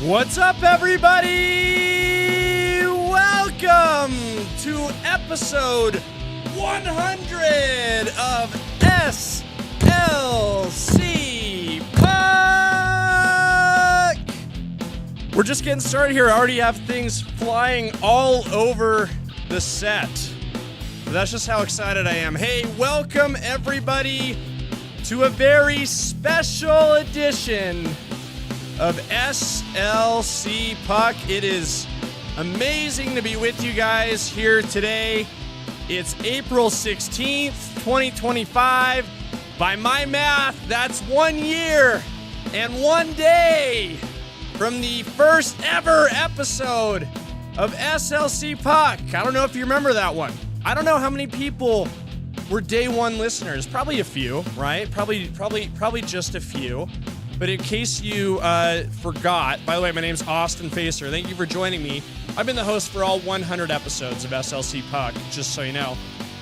What's up, everybody? Welcome to episode 100 of SLC Puck. We're just getting started here. I already have things flying all over the set. But that's just how excited I am. Hey, welcome, everybody, to a very special edition of SLC Puck. It is amazing to be with you guys here today. It's April 16th, 2025. By my math, that's 1 year and 1 day from the first ever episode of SLC Puck. I don't know if you remember that one. I don't know how many people were day one listeners. Probably a few, right? Probably just a few. But in case you forgot, by the way, my name's Austin Facer. Thank you for joining me. I've been the host for all 100 episodes of SLC Puck, just so you know.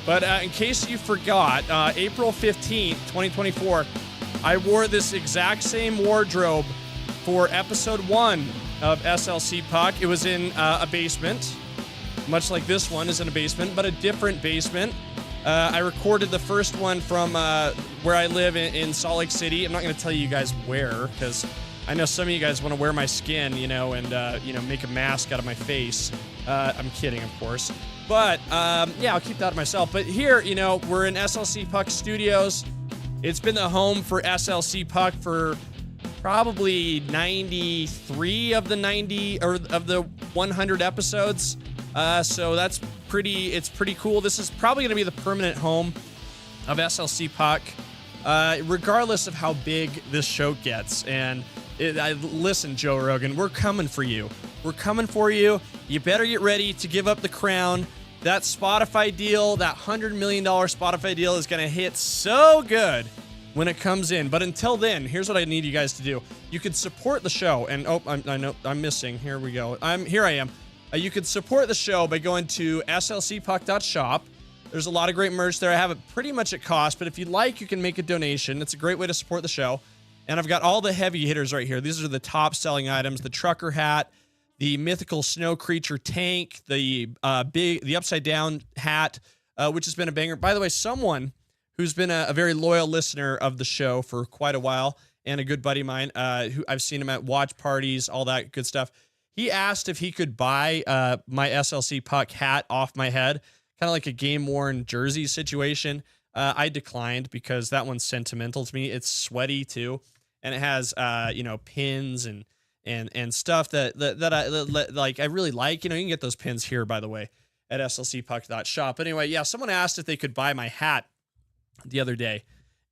But in case you forgot, April 15th, 2024, I wore this exact same wardrobe for episode 1 of SLC Puck. It was in a basement, much like this one is in a basement, but a different basement. I recorded the first one from where I live in Salt Lake City. I'm not going to tell you guys where, because I know some of you guys want to wear my skin, and make a mask out of my face. I'm kidding, of course. But, yeah, I'll keep that to myself. But here, we're in SLC Puck Studios. It's been the home for SLC Puck for probably 93 of the 90, or of the 100 episodes. So it's pretty cool. This is probably going to be the permanent home of SLC Puck, regardless of how big this show gets. And listen, Joe Rogan, we're coming for you. We're coming for you. You better get ready to give up the crown. That Spotify deal, that $100 million Spotify deal is going to hit so good when it comes in. But until then, here's what I need you guys to do. You can support the show. And, I know I'm missing. Here we go. Here I am. You can support the show by going to slcpuck.shop. There's a lot of great merch there. I have it pretty much at cost, but if you'd like, you can make a donation. It's a great way to support the show. And I've got all the heavy hitters right here. These are the top selling items: the trucker hat, the mythical snow creature tank, the upside down hat, which has been a banger. By the way, someone who's been a very loyal listener of the show for quite a while, and a good buddy of mine, who I've seen him at watch parties, all that good stuff. He asked if he could buy my SLC Puck hat off my head, kind of like a game-worn jersey situation. I declined because that one's sentimental to me. It's sweaty too, and it has pins and stuff that I really like. You can get those pins here, by the way, at slcpuck.shop. But anyway, yeah, someone asked if they could buy my hat the other day,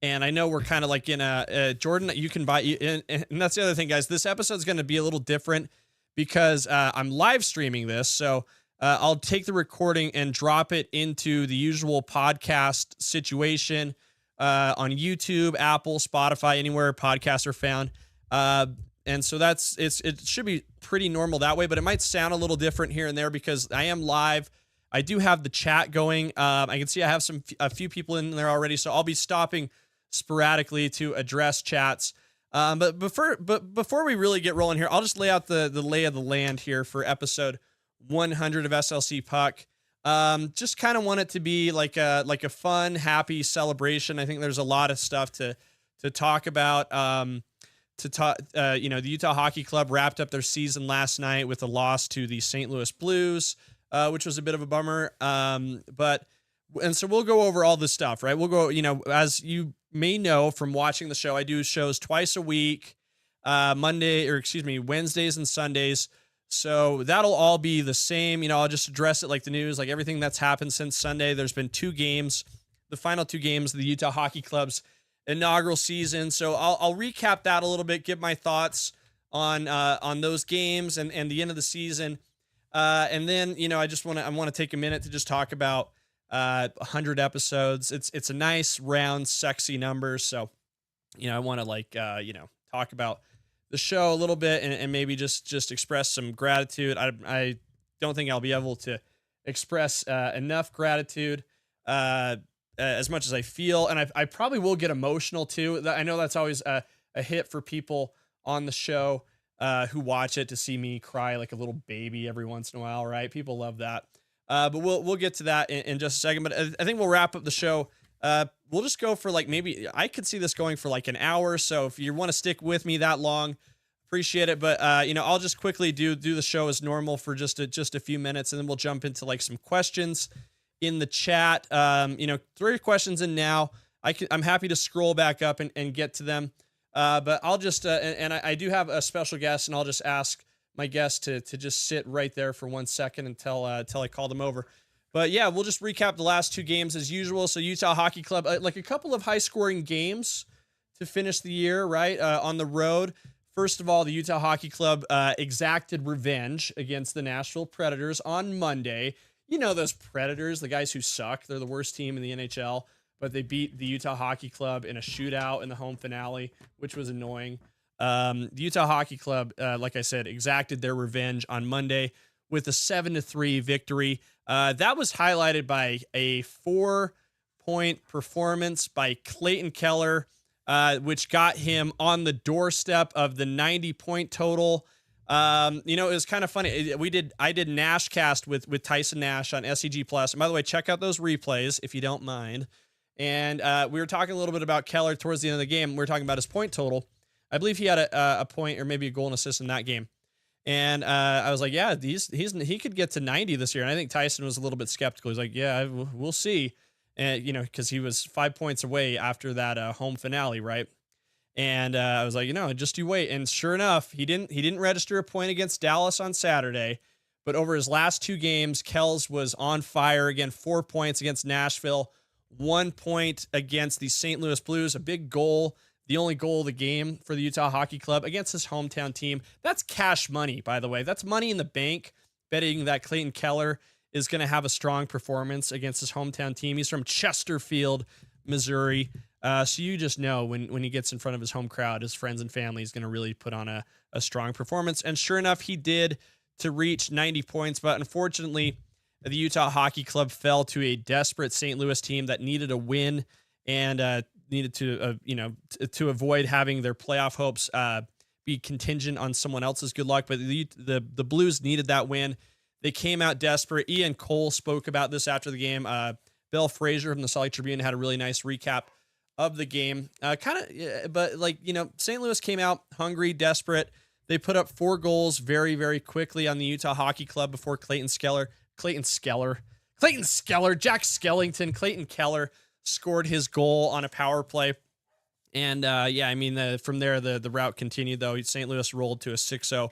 and I know we're kind of like in a Jordan. You can buy, and that's the other thing, guys. This episode's going to be a little different, because I'm live streaming this, so I'll take the recording and drop it into the usual podcast situation on YouTube, Apple, Spotify, anywhere podcasts are found. And so it should be pretty normal that way, but it might sound a little different here and there because I am live. I do have the chat going. I can see I have a few people in there already, so I'll be stopping sporadically to address chats. But before we really get rolling here, I'll just lay out the lay of the land here for episode 100 of SLC Puck. Just kind of want it to be like a fun, happy celebration. I think there's a lot of stuff to talk about. The Utah Hockey Club wrapped up their season last night with a loss to the St. Louis Blues, which was a bit of a bummer. And so we'll go over all this stuff, right? We'll go, as you may know from watching the show, I do shows twice a week, Wednesdays and Sundays. So that'll all be the same. I'll just address it like the news, like everything that's happened since Sunday. There's been 2 games, the final 2 games of the Utah Hockey Club's inaugural season. So I'll recap that a little bit, give my thoughts on those games and the end of the season. And then, I want to take a minute to just talk about 100 episodes. It's a nice, round, sexy number. So, I want to talk about the show a little bit and maybe just express some gratitude. I don't think I'll be able to express enough gratitude as much as I feel. And I probably will get emotional too. I know that's always a hit for people on the show. who watch it to see me cry like a little baby every once in a while, right? People love that. But we'll get to that in just a second. But I think we'll wrap up the show. We'll just go for like, maybe I could see this going for like an hour. So if you want to stick with me that long, appreciate it. But I'll just quickly do the show as normal for just a few minutes, and then we'll jump into like some questions in the chat. 3 questions in now. I'm happy to scroll back up and get to them. But I'll just I do have a special guest, and I'll just ask my guest to just sit right there for 1 second until I call them over. But yeah, we'll just recap the last 2 games as usual. So Utah Hockey Club, like a couple of high-scoring games to finish the year, right, on the road. First of all, the Utah Hockey Club exacted revenge against the Nashville Predators on Monday. You know those Predators, the guys who suck. They're the worst team in the NHL, but they beat the Utah Hockey Club in a shootout in the home finale, which was annoying. The Utah Hockey Club, like I said, exacted their revenge on Monday with a 7-3 victory. That was highlighted by a 4-point performance by Clayton Keller, which got him on the doorstep of the 90-point total. It was kind of funny. I did Nashcast with Tyson Nash on SEG Plus. And by the way, check out those replays if you don't mind. And we were talking a little bit about Keller towards the end of the game. We were talking about his point total. I believe he had a point or maybe a goal and assist in that game. And I was like, yeah, he could get to 90 this year. And I think Tyson was a little bit skeptical. He's like, yeah, we'll see. And, because he was 5 points away after that home finale, right? And I was like, just you wait. And sure enough, he didn't register a point against Dallas on Saturday. But over his last 2 games, Kells was on fire. Again, 4 points against Nashville, 1 point against the St. Louis Blues, a big goal. The only goal of the game for the Utah Hockey Club against his hometown team. That's cash money, by the way. That's money in the bank, betting that Clayton Keller is going to have a strong performance against his hometown team. He's from Chesterfield, Missouri. So you just know when he gets in front of his home crowd, his friends and family, is going to really put on a strong performance. And sure enough, he did to reach 90 points. But unfortunately, the Utah Hockey Club fell to a desperate St. Louis team that needed a win and needed to, to avoid having their playoff hopes be contingent on someone else's good luck. But the Blues needed that win. They came out desperate. Ian Cole spoke about this after the game. Bill Fraser from the Salt Lake Tribune had a really nice recap of the game. St. Louis came out hungry, desperate. They put up 4 goals very, very quickly on the Utah Hockey Club before Jack Skellington, Clayton Keller scored his goal on a power play. And from there, the route continued, though. St. Louis rolled to a 6-0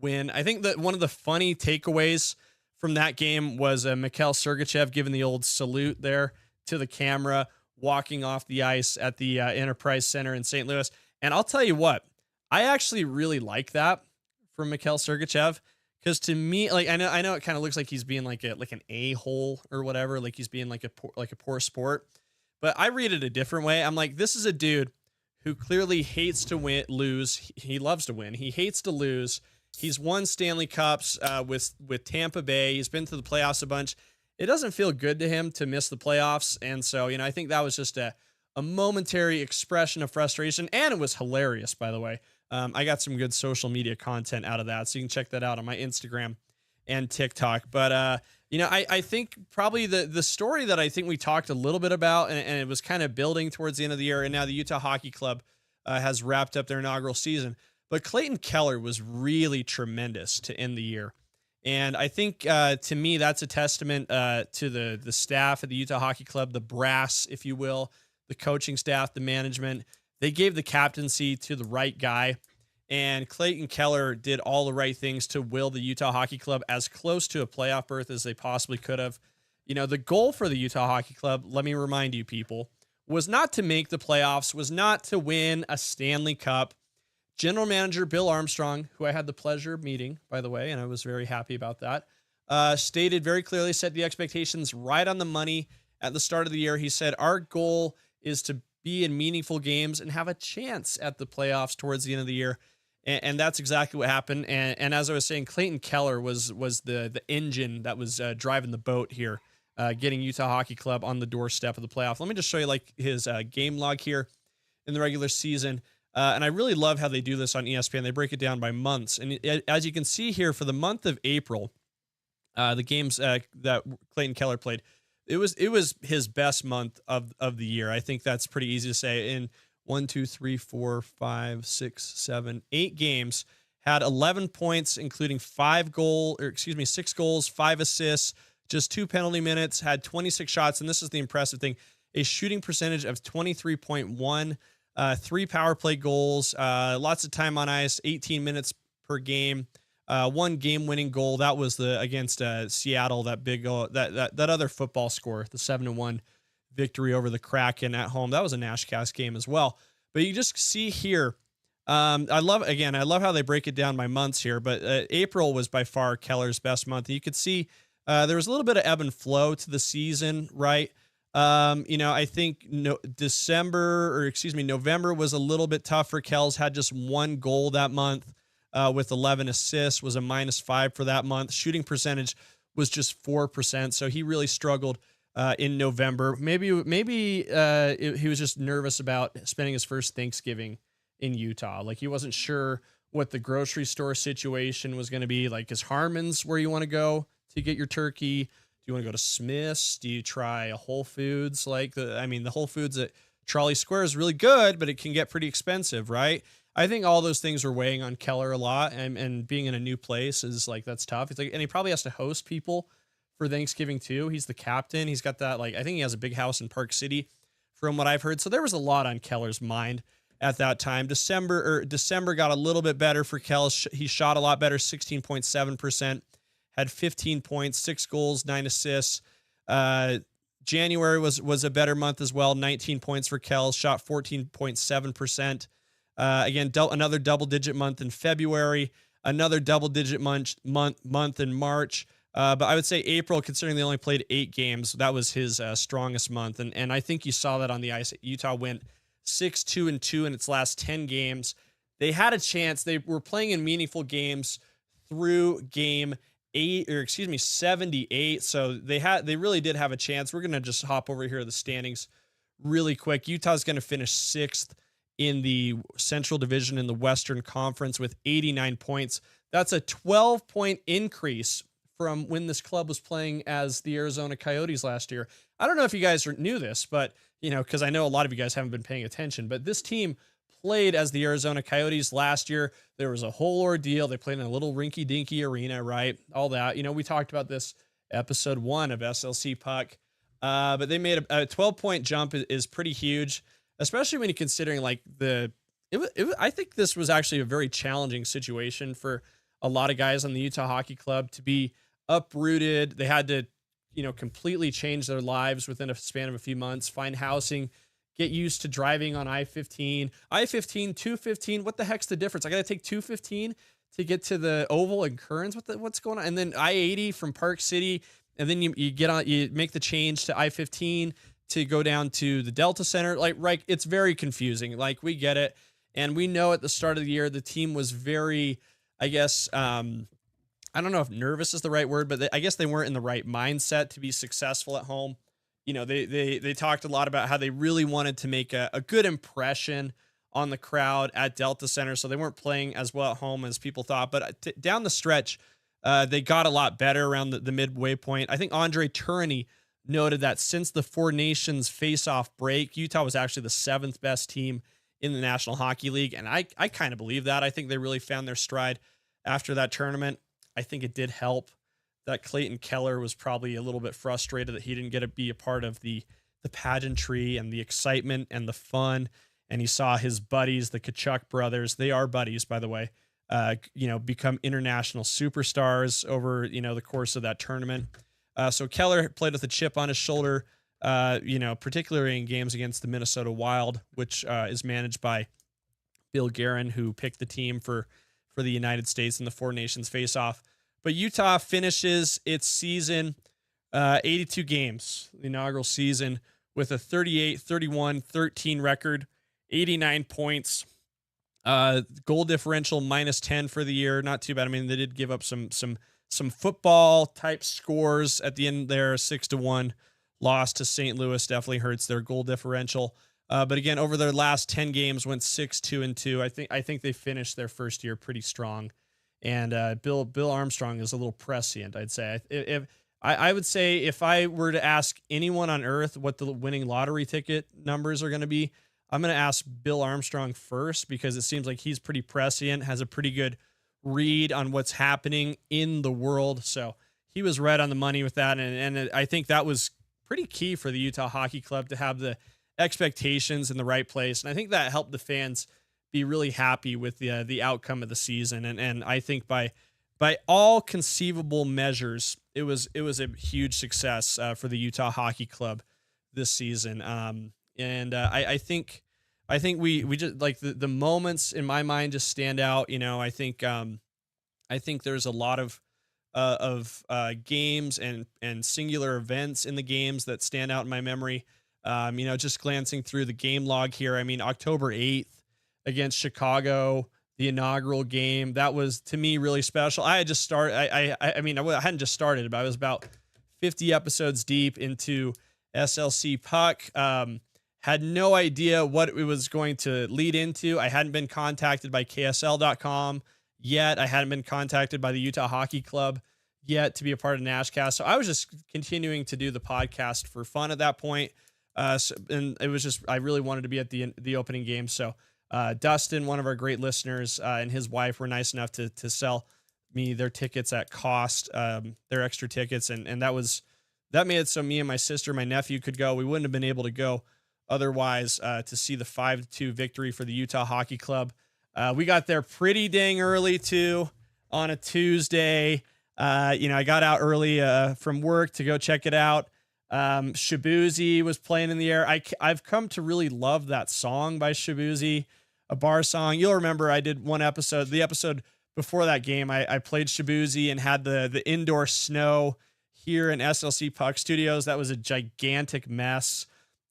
win. I think that one of the funny takeaways from that game was Mikhail Sergachev giving the old salute there to the camera, walking off the ice at the Enterprise Center in St. Louis. And I'll tell you what, I actually really like that from Mikhail Sergachev, because to me, like I know it kind of looks like he's being like an a-hole or whatever, like he's being like a poor sport. But I read it a different way. I'm like, this is a dude who clearly hates to lose. He loves to win. He hates to lose. He's won Stanley Cups with Tampa Bay. He's been to the playoffs a bunch. It doesn't feel good to him to miss the playoffs. And so, I think that was just a momentary expression of frustration. And it was hilarious, by the way. I got some good social media content out of that. So you can check that out on my Instagram and TikTok. But, I think probably the story that I think we talked a little bit about, and it was kind of building towards the end of the year, and now the Utah Hockey Club has wrapped up their inaugural season. But Clayton Keller was really tremendous to end the year. And I think, to me, that's a testament to the staff at the Utah Hockey Club, the brass, if you will, the coaching staff, the management. They gave the captaincy to the right guy. And Clayton Keller did all the right things to will the Utah Hockey Club as close to a playoff berth as they possibly could have. The goal for the Utah Hockey Club, let me remind you people, was not to make the playoffs, was not to win a Stanley Cup. General Manager Bill Armstrong, who I had the pleasure of meeting, by the way, and I was very happy about that, stated very clearly, set the expectations right on the money at the start of the year. He said, our goal is to be in meaningful games and have a chance at the playoffs towards the end of the year. And that's exactly what happened. And as I was saying, Clayton Keller was the engine that was driving the boat here, getting Utah Hockey Club on the doorstep of the playoff. Let me just show you his game log here in the regular season. And I really love how they do this on ESPN. They break it down by months. And as you can see here, for the month of April, the games that Clayton Keller played, it was his best month of the year. I think that's pretty easy to say. In 1, 2, 3, 4, 5, 6, 7, 8 games, had 11 points, including 6 goals, 5 assists, just 2 penalty minutes, had 26 shots. And this is the impressive thing: a shooting percentage of 23.1, 3 power play goals, lots of time on ice, 18 minutes per game, 1 game-winning goal. That was against Seattle, that big goal, that other football score, the 7-1 victory over the Kraken at home. That was a Nashcast game as well. But you just see here, I love how they break it down by months here. But April was by far Keller's best month. You could see there was a little bit of ebb and flow to the season, right? I think November was a little bit tough for Kells. Had just 1 goal that month, with 11 assists, was a -5 for that month. Shooting percentage was just 4%. So he really struggled in November. Maybe he was just nervous about spending his first Thanksgiving in Utah. Like, he wasn't sure what the grocery store situation was going to be. Like, is Harmon's where you want to go to get your turkey? Do you want to go to Smith's? Do you try a Whole Foods? The Whole Foods at Trolley Square is really good, but it can get pretty expensive, right? I think all those things are weighing on Keller a lot, and being in a new place is that's tough. It's and he probably has to host people for Thanksgiving too. He's the captain. He's got that, I think he has a big house in Park City from what I've heard. So there was a lot on Keller's mind at that time. December got a little bit better for Kell. He shot a lot better, 16.7%. Had 15 points, 6 goals, 9 assists. January was a better month as well. 19 points for Kell, shot 14.7%. Again, another double-digit month in February, another double-digit month in March. But I would say April, considering they only played 8 games, that was his strongest month. And I think you saw that on the ice. Utah went 6-2-2 in its last 10 games. They had a chance. They were playing in meaningful games through game 78. So they really did have a chance. We're going to just hop over here to the standings really quick. Utah's going to finish 6th in the Central Division in the Western Conference with 89 points. That's a 12-point increase from when this club was playing as the Arizona Coyotes last year. I don't know if you guys knew this, but because I know a lot of you guys haven't been paying attention, but this team played as the Arizona Coyotes last year. There was a whole ordeal. They played in a little rinky-dinky arena, right? All that. We talked about this episode 1 of SLC Puck. But they made a 12-point jump is pretty huge, especially when you're considering I think this was actually a very challenging situation for a lot of guys on the Utah Hockey Club to be uprooted. They had to, completely change their lives within a span of a few months, find housing, get used to driving on I-15, 215. What the heck's the difference? I got to take 215 to get to the Oval in Kearns. What's going on? And then I-80 from Park City. And then you make the change to I-15 to go down to the Delta Center. It's very confusing. We get it. And we know at the start of the year, the team was very, I guess, I don't know if nervous is the right word, but I guess they weren't in the right mindset to be successful at home. They talked a lot about how they really wanted to make a good impression on the crowd at Delta Center. So they weren't playing as well at home as people thought, but down the stretch, they got a lot better around the midway point. I think Andre Tourigny noted that since the Four Nations face-off break, Utah was actually the 7th best team in the National Hockey League. And I kind of believe that. I think they really found their stride after that tournament. I think it did help that Clayton Keller was probably a little bit frustrated that he didn't get to be a part of the pageantry and the excitement and the fun. And he saw his buddies, the Tkachuk brothers, they are buddies, by the way, become international superstars over, the course of that tournament. So Keller played with a chip on his shoulder, particularly in games against the Minnesota Wild, which is managed by Bill Guerin, who picked the team for the United States in the Four Nations face-off. But Utah finishes its season, 82 games, the inaugural season, with a 38-31-13 record, 89 points, goal differential -10 for the year. Not too bad. I mean, they did give up some football type scores at the end there. 6-1 loss to St. Louis definitely hurts their goal differential. But again, over their last 10 games, went 6-2-2. I think they finished their first year pretty strong. And Bill Armstrong is a little prescient, I'd say. I would say if I were to ask anyone on earth what the winning lottery ticket numbers are going to be, I'm going to ask Bill Armstrong first, because it seems like he's pretty prescient, has a pretty good read on what's happening in the world. So he was right on the money with that. And I think that was pretty key for the Utah Hockey Club to have the expectations in the right place. And I think that helped the fans be really happy with the outcome of the season. And I think by all conceivable measures, it was a huge success for the Utah Hockey Club this season. I think we just like the moments in my mind just stand out. I think there's a lot of games and singular events in the games that stand out in my memory. Just glancing through the game log here. I mean, October 8th against Chicago, the inaugural game, that was to me really special. I had just started. I hadn't just started, but I was about 50 episodes deep into SLC Puck. Had no idea what it was going to lead into. I hadn't been contacted by KSL.com yet. I hadn't been contacted by the Utah Hockey Club yet to be a part of Nashcast. So I was just continuing to do the podcast for fun at that point. And it was just, I really wanted to be at the opening game. So Dustin, one of our great listeners, and his wife were nice enough to sell me their tickets at cost, their extra tickets. And that made it so me and my sister, my nephew could go. We wouldn't have been able to go otherwise to see the 5-2 victory for the Utah Hockey Club. We got there pretty dang early too on a Tuesday. I got out early from work to go check it out. Shabuzi was playing in the air. I've come to really love that song by Shabuzi, a bar song. You'll remember I did one episode, the episode before that game. I played Shabuzi and had the indoor snow here in SLC Puck Studios. That was a gigantic mess.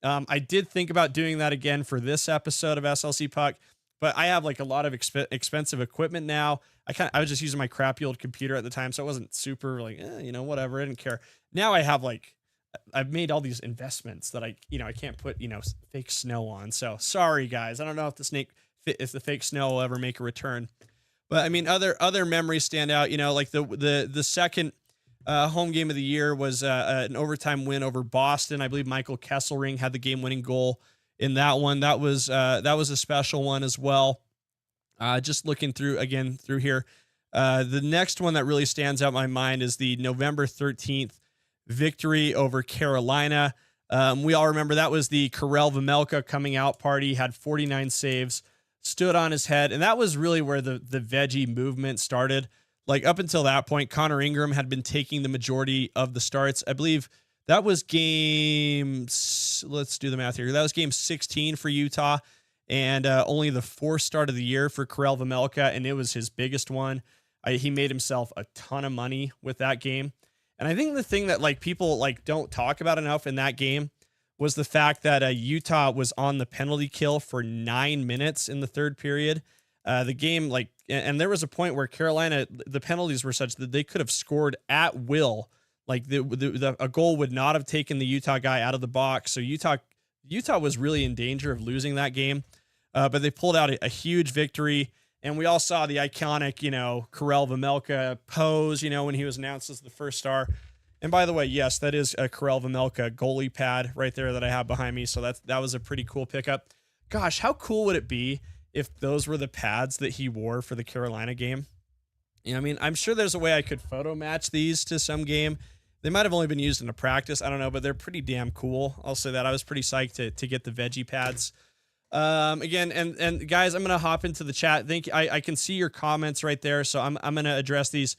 I did think about doing that again for this episode of SLC Puck, but I have like a lot of expensive equipment now. I was just using my crappy old computer at the time, so I wasn't super like, whatever. I didn't care. Now I have I've made all these investments that I can't put, fake snow on. So sorry guys. I don't know if the fake snow will ever make a return, but I mean, other memories stand out, like the second home game of the year was an overtime win over Boston. I believe Michael Kesselring had the game-winning goal in that one. That was a special one as well. Just looking through here, the next one that really stands out in my mind is the November 13th victory over Carolina. We all remember that was the Karel Vejmelka coming out party. Had 49 saves, stood on his head, and that was really where the veggie movement started. Like up until that point, Connor Ingram had been taking the majority of the starts. I believe that was let's do the math here. That was game 16 for Utah, and only the fourth start of the year for Karel Vejmelka, and it was his biggest one. He made himself a ton of money with that game. And I think the thing that people don't talk about enough in that game was the fact that Utah was on the penalty kill for 9 minutes in the third period. The game, and there was a point where Carolina, the penalties were such that they could have scored at will. A goal would not have taken the Utah guy out of the box. So Utah was really in danger of losing that game. But they pulled out a huge victory. And we all saw the iconic, Karel Vejmelka pose, when he was announced as the first star. And by the way, yes, that is a Karel Vejmelka goalie pad right there that I have behind me. So that was a pretty cool pickup. Gosh, how cool would it be if those were the pads that he wore for the Carolina game? I'm sure there's a way I could photo match these to some game. They might have only been used in a practice. I don't know, but they're pretty damn cool. I'll say that. I was pretty psyched to get the veggie pads. Again, and guys, I'm going to hop into the chat. I can see your comments right there. So I'm going to address these,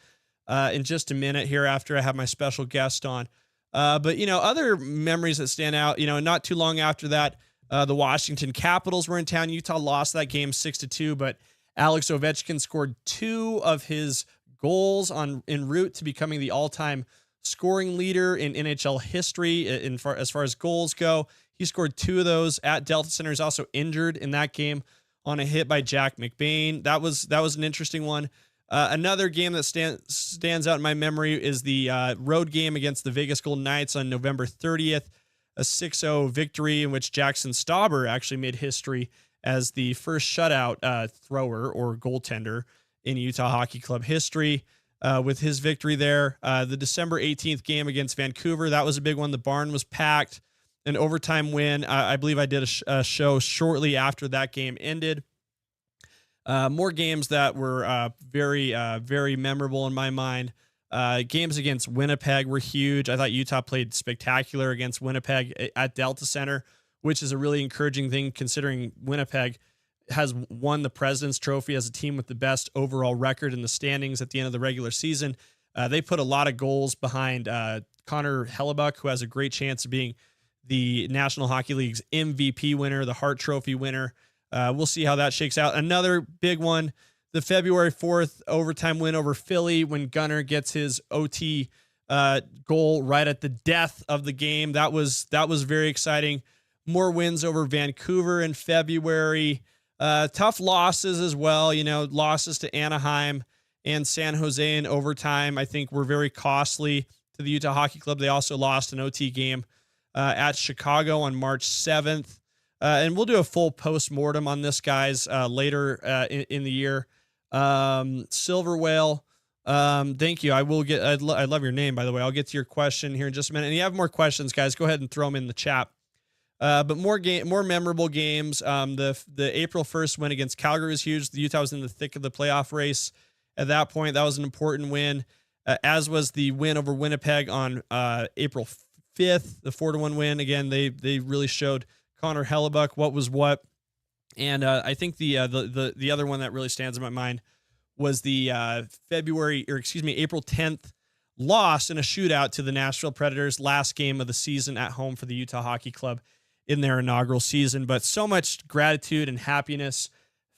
in just a minute here after I have my special guest on. But other memories that stand out, not too long after that, the Washington Capitals were in town. Utah lost that game 6-2, but Alex Ovechkin scored 2 of his goals en route to becoming the all-time scoring leader in NHL history as far as goals go. He scored 2 of those at Delta Center. He's also injured in that game on a hit by Jack McBain. That was an interesting one. Another game that stands out in my memory is the road game against the Vegas Golden Knights on November 30th. a 6-0 victory in which Jackson Stauber actually made history as the first shutout thrower or goaltender in Utah Hockey Club history with his victory there. The December 18th game against Vancouver, that was a big one. The barn was packed, an overtime win. I believe I did a show shortly after that game ended. More games that were very memorable in my mind. Games against Winnipeg were huge. I thought Utah played spectacular against Winnipeg at Delta Center, which is a really encouraging thing considering Winnipeg has won the President's Trophy as a team with the best overall record in the standings at the end of the regular season. They put a lot of goals behind Connor Hellebuck, who has a great chance of being the National Hockey League's MVP winner, the Hart Trophy winner. We'll see how that shakes out. Another big one, the February 4th overtime win over Philly when Gunnar gets his OT goal right at the death of the game. That was very exciting. More wins over Vancouver in February. Tough losses as well. Losses to Anaheim and San Jose in overtime, I think, were very costly to the Utah Hockey Club. They also lost an OT game at Chicago on March 7th. And we'll do a full post-mortem on this, guys, later in the year. Silver Whale, thank you. I love your name, by the way. I'll get to your question here in just a minute. And you have more questions, guys, go ahead and throw them in the chat. But more memorable games. The April 1st win against Calgary was huge. The Utah was in the thick of the playoff race at that point. That was an important win, as was the win over Winnipeg on April 5th, the 4-1 win. Again, they really showed Connor Hellebuck what was what. And I think the other one that really stands in my mind was the April 10th loss in a shootout to the Nashville Predators, last game of the season at home for the Utah Hockey Club in their inaugural season. But so much gratitude and happiness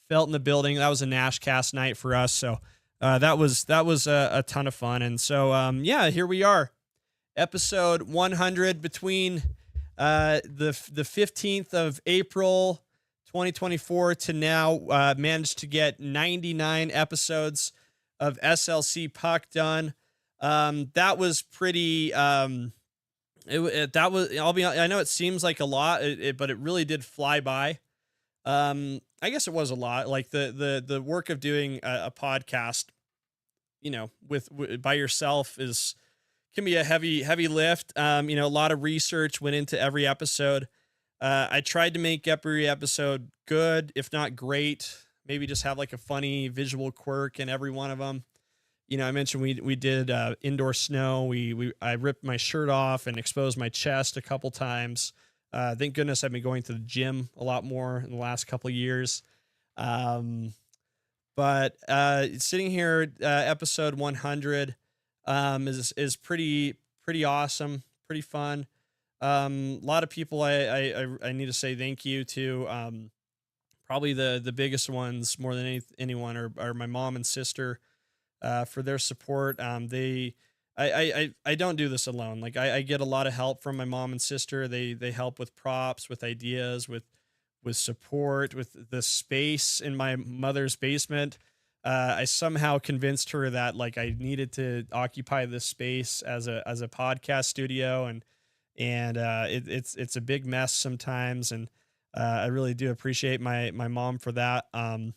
felt in the building. That was a Nashcast night for us. So that was a ton of fun. And so, here we are. Episode 100 between the 15th of April, 2024 to now, managed to get 99 episodes of SLC Puck done. That was pretty, I know it seems like a lot, but it really did fly by. I guess it was a lot. Like the work of doing a podcast, by yourself can be a heavy lift. A lot of research went into every episode. I tried to make every episode good, if not great, maybe just have like a funny visual quirk in every one of them. I mentioned we did indoor snow. I ripped my shirt off and exposed my chest a couple times. Thank goodness I've been going to the gym a lot more in the last couple of years. But sitting here, episode 100 is pretty awesome, pretty fun. A lot of people I need to say thank you to. Probably the biggest ones more than anyone are my mom and sister, for their support. I don't do this alone. Like I get a lot of help from my mom and sister. They help with props, with ideas, with support, with the space in my mother's basement. I somehow convinced her that like I needed to occupy this space as a podcast studio, and it's a big mess sometimes, and I really do appreciate my mom for that. And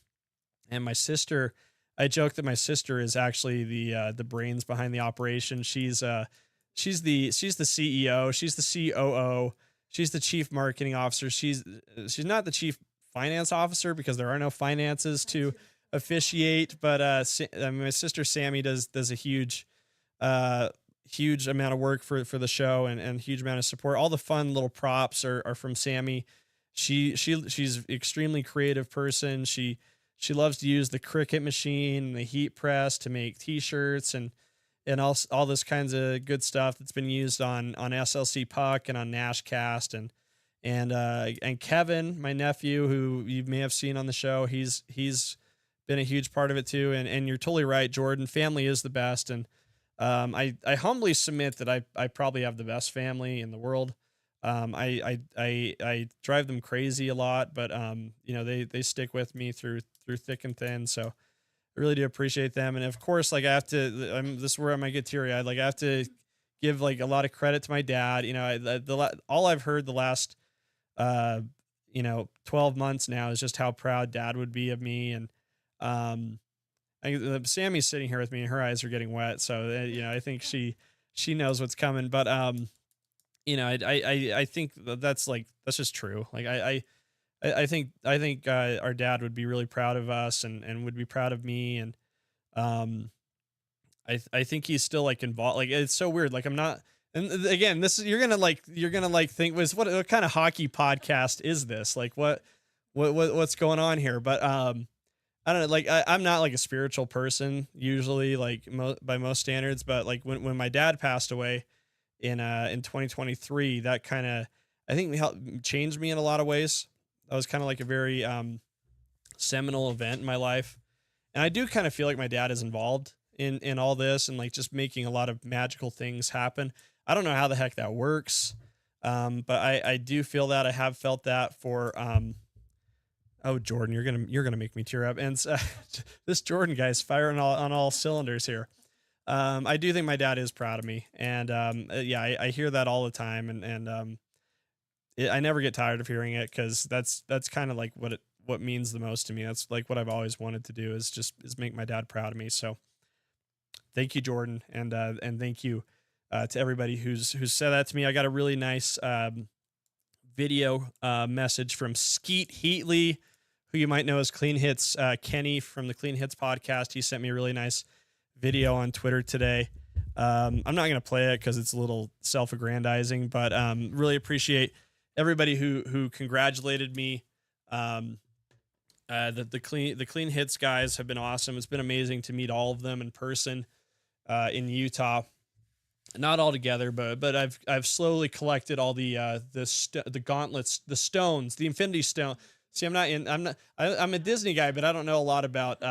my sister, I joke that my sister is actually the brains behind the operation. She's the CEO, she's the COO, she's the chief marketing officer. She's not the chief finance officer because there are no finances to officiate, but my sister Sammy does a huge amount of work for the show and huge amount of support. All the fun little props are from Sammy. She's extremely creative person. She loves to use the Cricut machine and the heat press to make t-shirts and all this kinds of good stuff that's been used on SLC Puck and on Nashcast and Kevin, my nephew, who you may have seen on the show. He's been a huge part of it too. And you're totally right, Jordan. Family is the best. And I humbly submit that I probably have the best family in the world. I drive them crazy a lot, but they stick with me through thick and thin. So I really do appreciate them. And of course, like I have to, this is where I might get teary eyed. Like I have to give like a lot of credit to my dad. All I've heard the last, 12 months now is just how proud dad would be of me. And, Sammy's sitting here with me and her eyes are getting wet. So, I think she knows what's coming, but, I think that's just true. Like, I think our dad would be really proud of us and would be proud of me. And, I think he's still like involved. Like, it's so weird. Like, I'm not, and again, you're going to think what kind of hockey podcast is this? Like what's going on here? But, I don't know. Like, I'm not like a spiritual person usually, like by most standards, but like when my dad passed away in 2023, that kind of, I think helped changed me in a lot of ways. That was kind of like a very, seminal event in my life. And I do kind of feel like my dad is involved in all this and like just making a lot of magical things happen. I don't know how the heck that works. But I do feel that. I have felt that for, oh, Jordan, you're gonna make me tear up. And this Jordan guy's firing on all cylinders here. I do think my dad is proud of me, and yeah, I hear that all the time, and I never get tired of hearing it because that's kind of like what means the most to me. That's like what I've always wanted to do is make my dad proud of me. So thank you, Jordan, and thank you to everybody who's said that to me. I got a really nice video message from Skeet Heatley, who you might know as Clean Hits Kenny from the Clean Hits podcast. He sent me a really nice video on Twitter today. I'm not going to play it because it's a little self-aggrandizing, but really appreciate everybody who congratulated me. The Clean Hits guys have been awesome. It's been amazing to meet all of them in person in Utah. Not all together, but I've slowly collected all the gauntlets, the stones, the Infinity Stone. See, I'm a Disney guy, but I don't know a lot about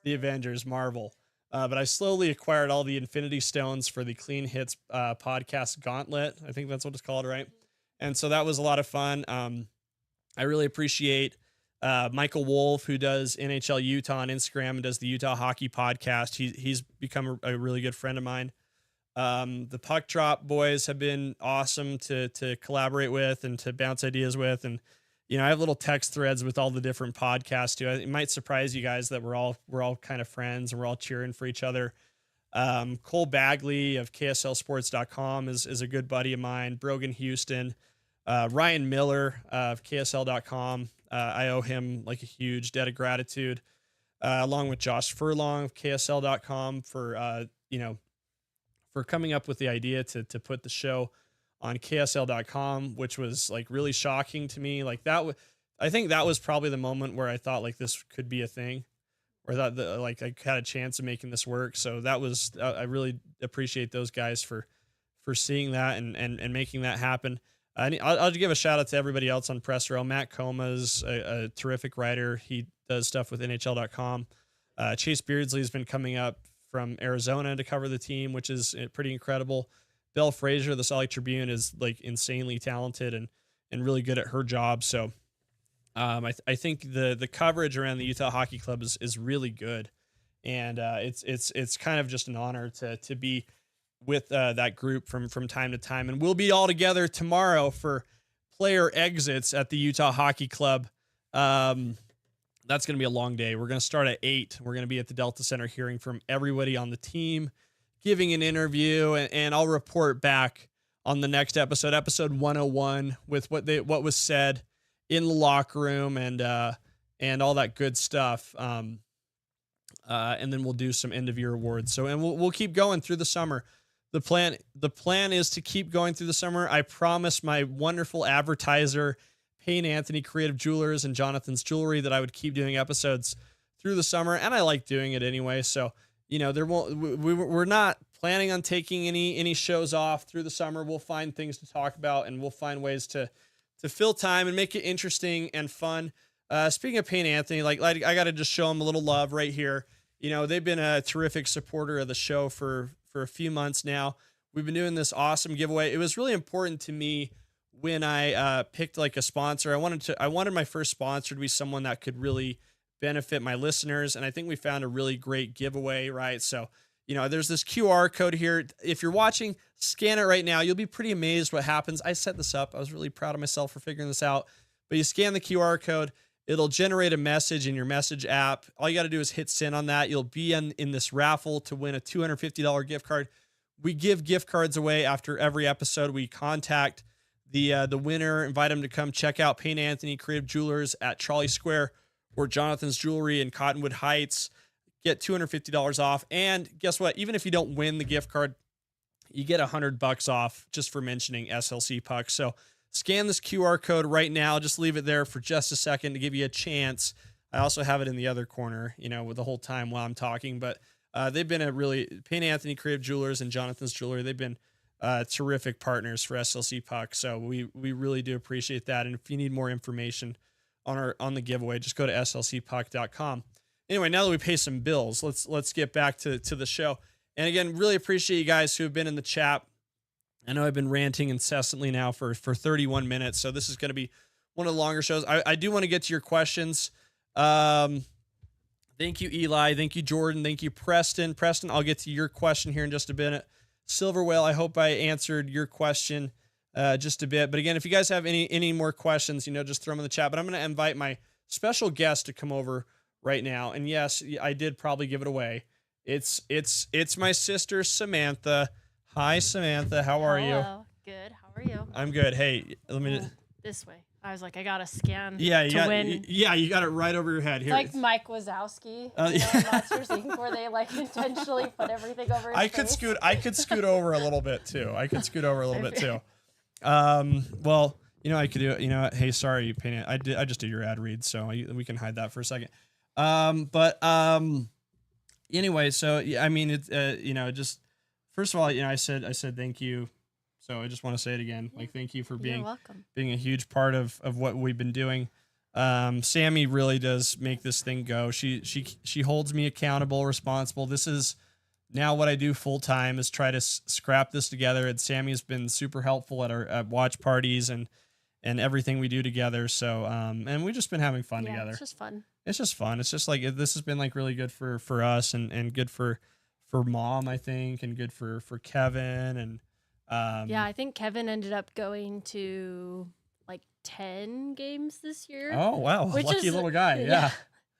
the Avengers, Marvel. But I slowly acquired all the Infinity Stones for the Clean Hits podcast gauntlet. I think that's what it's called, right? And so that was a lot of fun. I really appreciate Michael Wolf, who does NHL Utah on Instagram and does the Utah Hockey Podcast. He's become a really good friend of mine. The Puck Drop boys have been awesome to collaborate with and to bounce ideas with. And, I have little text threads with all the different podcasts too. It might surprise you guys that we're all kind of friends and we're all cheering for each other. Cole Bagley of KSLsports.com is a good buddy of mine. Brogan Houston, Ryan Miller of KSL.com. I owe him like a huge debt of gratitude, along with Josh Furlong of KSL.com for coming up with the idea to put the show on KSL.com, which was like really shocking to me. Like I think that was probably the moment where I thought like this could be a thing, or that I had a chance of making this work. So that was, I really appreciate those guys for seeing that and making that happen. I'll give a shout out to everybody else on Press Row. Matt Coma's a terrific writer. He does stuff with NHL.com. Chase Beardsley's been coming up from Arizona to cover the team, which is pretty incredible. Belle Frazier, the Salt Lake Tribune, is like insanely talented and really good at her job. So I think the coverage around the Utah Hockey Club is really good. And it's kind of just an honor to be with that group from time to time. And we'll be all together tomorrow for player exits at the Utah Hockey Club. That's going to be a long day. We're going to start at 8. We're going to be at the Delta Center hearing from everybody on the team, giving an interview, and I'll report back on the next episode 101, with what was said in the locker room and all that good stuff. And then we'll do some end of year awards. So, and we'll keep going through the summer. The plan is to keep going through the summer. I promised my wonderful advertiser, Payne Anthony Creative Jewelers and Jonathan's Jewelry, that I would keep doing episodes through the summer, and I like doing it anyway. So, we're not planning on taking any shows off through the summer. We'll find things to talk about, and we'll find ways to fill time and make it interesting and fun. Speaking of Payne Anthony, like I got to just show them a little love right here. They've been a terrific supporter of the show for a few months now. We've been doing this awesome giveaway. It was really important to me when I picked like a sponsor. I wanted my first sponsor to be someone that could really benefit my listeners, and I think we found a really great giveaway, right? So, there's this QR code here. If you're watching, scan it right now. You'll be pretty amazed what happens. I set this up. I was really proud of myself for figuring this out. But you scan the QR code, it'll generate a message in your message app. All you got to do is hit send on that. You'll be in this raffle to win a $250 gift card. We give gift cards away after every episode. We contact the winner, invite them to come check out Payne Anthony Creative Jewelers at Trolley Square or Jonathan's Jewelry in Cottonwood Heights. Get $250 off. And guess what? Even if you don't win the gift card, you get $100 off just for mentioning SLC Puck. So scan this QR code right now. Just leave it there for just a second to give you a chance. I also have it in the other corner, with the whole time while I'm talking. But they've been Payne Anthony Creative Jewelers and Jonathan's Jewelry, they've been terrific partners for SLC Puck. So we really do appreciate that. And if you need more information on the giveaway, just go to slcpuck.com. Anyway, now that we pay some bills, let's get back to the show. And again, really appreciate you guys who have been in the chat. I know I've been ranting incessantly now for 31 minutes, so this is going to be one of the longer shows. I do want to get to your questions. Thank you, Eli. Thank you, Jordan. Thank you, Preston. Preston, I'll get to your question here in just a minute. Silver Whale, I hope I answered your question just a bit. But again, if you guys have any more questions, just throw them in the chat. But I'm going to invite my special guest to come over right now. And yes, I did probably give it away. It's my sister, Samantha. Hi, Samantha. How are you? Hello. Good. How are you? I'm good. Hey, let me... This way. I was like, I got to scan win. Yeah, you got it right over your head. Here. It's like Mike Wazowski. In Monsters, Inc., where they intentionally put everything over his face. I could scoot over a little bit, too. Well, I could do, hey, sorry, you painted. I just did your ad read, so we can hide that for a second. Anyway, so I mean, it's just first of all, I said thank you. So I just want to say it again. Thank you for being a huge part of what we've been doing. Sammy really does make this thing go. She holds me accountable, responsible. This is now what I do full time, is try to scrap this together. And Sammy's been super helpful at watch parties and everything we do together. So, and we've just been having fun together. It's just fun. It's just fun. It's just this has been really good for us and good for Mom, I think, and good for Kevin. And, I think Kevin ended up going to 10 games this year. Oh, wow. Lucky little guy. Yeah.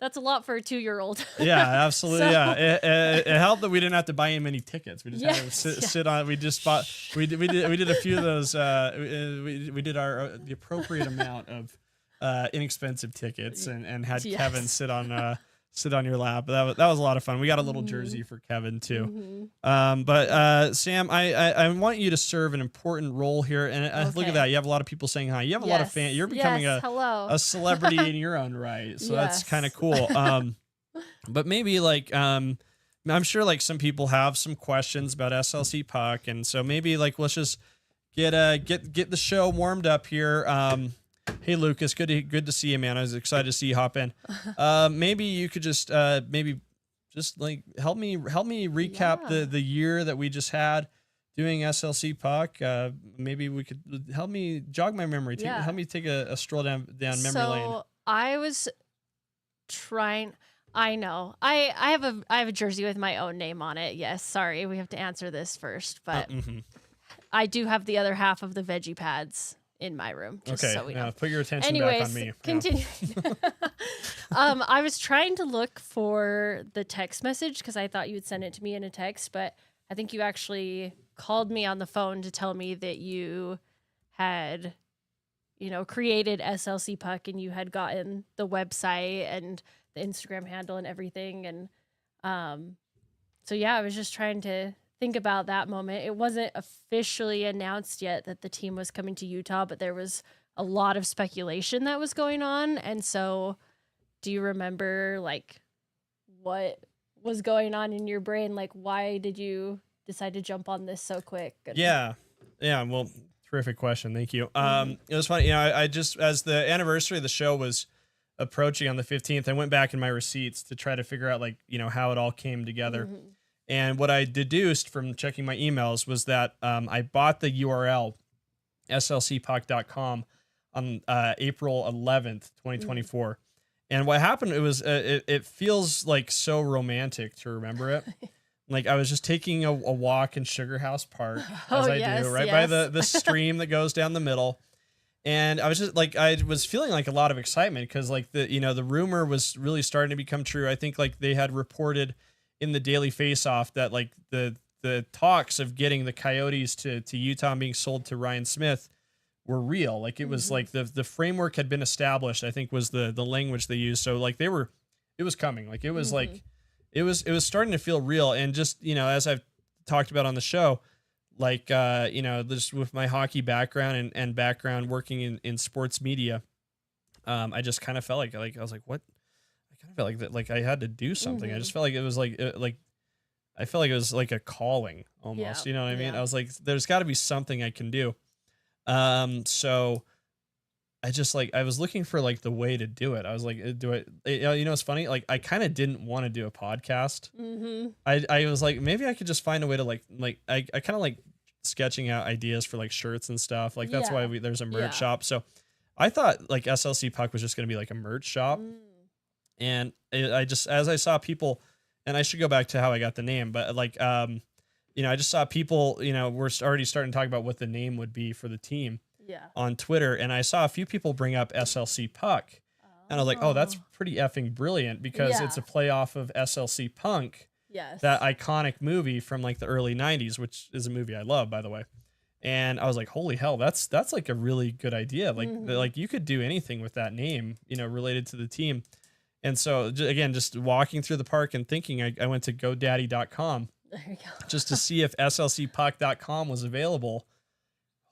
That's a lot for a 2-year-old. Yeah, absolutely. Yeah. It helped that we didn't have to buy him any tickets. We just had to sit on, we just bought, we did a few of those, we did the appropriate amount of, inexpensive tickets and had Kevin sit on your lap. That was a lot of fun. We got a little jersey for Kevin too. But Sam, I want you to serve an important role here. And look at that. You have a lot of people saying hi. You have a lot of fans. You're becoming a celebrity in your own right. So that's kind of cool. But maybe I'm sure some people have some questions about SLC Puck. And so maybe let's just get the show warmed up here. Hey Lucas, good to see you, man. I was excited to see you hop in. Maybe you could just help me recap the year that we just had doing SLC Puck. Maybe we could help me jog my memory. Help me take a stroll down memory lane. So I was trying. I know. I have a jersey with my own name on it. Yes. Sorry, we have to answer this first, but I do have the other half of the veggie pads in my room. Just so we know. Put your attention back on me. Continue. I was trying to look for the text message because I thought you would send it to me in a text, but I think you actually called me on the phone to tell me that you had, created SLC Puck and you had gotten the website and the Instagram handle and everything. And I was just trying to think about that moment. It wasn't officially announced yet that the team was coming to Utah, but there was a lot of speculation that was going on. And so do you remember what was going on in your brain? Why did you decide to jump on this so quick? Yeah. Well, terrific question. Thank you. It was funny. I just, as the anniversary of the show was approaching on the 15th, I went back in my receipts to try to figure out how it all came together. Mm-hmm. And what I deduced from checking my emails was that I bought the URL slcpuck.com on April 11th, 2024. Mm-hmm. And what happened, it was it feels so romantic to remember it. Like I was just taking a walk in Sugar House Park, as I do, right by yes. the stream that goes down the middle. And I was just like, I was feeling like a lot of excitement because like the rumor was really starting to become true. I think like they had reported in the Daily Face-Off that like the talks of getting the Coyotes to Utah and being sold to Ryan Smith were real. Like it was like the framework had been established, I think was the language they used. So like it was coming. Like it was like, it was starting to feel real. And just, as I've talked about on the show, like, just with my hockey background and background working in sports media, I just kind of felt like I was like, what? I kind of felt like that, like I had to do something. I just felt like it was like I felt like it was like a calling almost, you know what I mean? I was like, there's gotta be something I can do. So I just like, I was looking for like the way to do it. I was like, it's funny. Like I kind of didn't want to do a podcast. I was like, maybe I could just find a way to like I kind of like sketching out ideas for like shirts and stuff. Like that's why there's a merch shop. So I thought like SLC Puck was just going to be like a merch shop. And I just, as I saw people, and I should go back to how I got the name, but like, I just saw people, were already starting to talk about what the name would be for the team. On Twitter, and I saw a few people bring up SLC Puck, and I was like, oh, that's pretty effing brilliant because it's a play off of SLC Punk, that iconic movie from like the early 90s, which is a movie I love, by the way. And I was like, holy hell, that's like a really good idea. Like, like you could do anything with that name, related to the team. And so again, just walking through the park and thinking, I went to GoDaddy.com just to see if SLCpuck.com was available.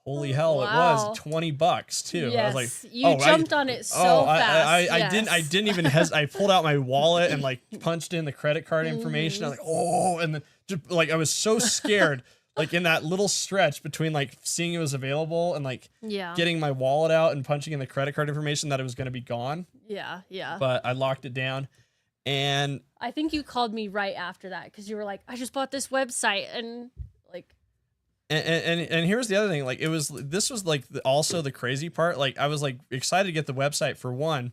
Holy hell, It was $20 too. Yes, I was like, you jumped on it so fast. I didn't even I pulled out my wallet and like punched in the credit card information. I was like, and then just like I was so scared, like in that little stretch between like seeing it was available and like getting my wallet out and punching in the credit card information that it was going to be gone. Yeah. But I locked it down, and I think you called me right after that because you were like, I just bought this website and like. And here's the other thing, like this was like also the crazy part. Like I was like excited to get the website for one, and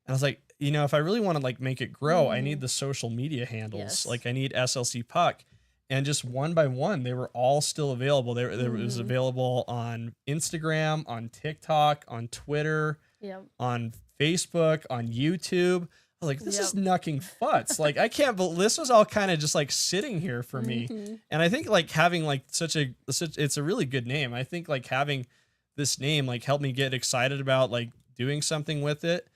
I was like, if I really want to like make it grow, I need the social media handles. Like I need SLC Puck, and just one by one, they were all still available. They was available on Instagram, on TikTok, on Twitter, on Facebook, on YouTube. I was like, this is knucking futz. Like, I can't believe this was all kind of just like sitting here for me. And I think like having like it's a really good name. I think like having this name like helped me get excited about like doing something with it.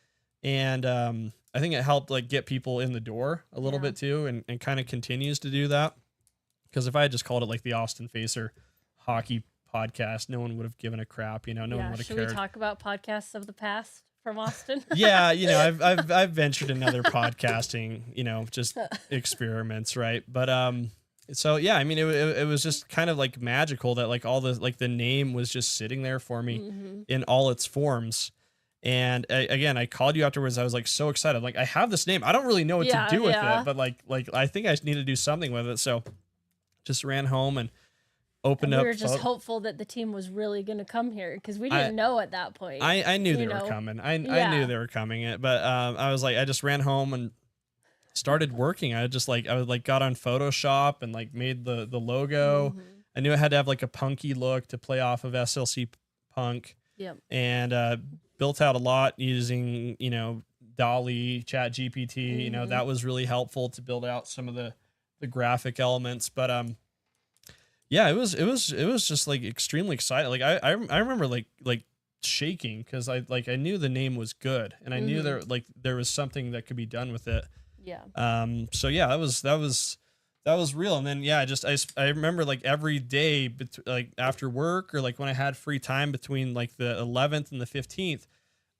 And I think it helped like get people in the door a little bit too, and kind of continues to do that. Because if I had just called it like the Austin Facer Hockey Podcast, no one would have given a crap. No one would have cared. Should we talk about podcasts of the past from Austin? Yeah, I've ventured in other podcasting, just experiments, right? But so yeah, I mean, it was just kind of like magical that like all the like the name was just sitting there for me in all its forms. And again, I called you afterwards. I was like so excited. Like I have this name. I don't really know what to do with it, but like I think I need to do something with it. So just ran home and opened up. We were just hopeful that the team was really going to come here because we didn't know at that point. I knew they were coming. I knew they were coming. But I was like, I just ran home and started working. I got on Photoshop and like made the logo. I knew I had to have like a punky look to play off of SLC Punk. And built out a lot using, DALL-E, Chat GPT. That was really helpful to build out some of the graphic elements. But yeah, it was just like extremely exciting. Like I remember like shaking because I knew the name was good and I knew there was something that could be done with it. So yeah, that was real. And then I remember like every day like after work or like when I had free time between like the 11th and the 15th,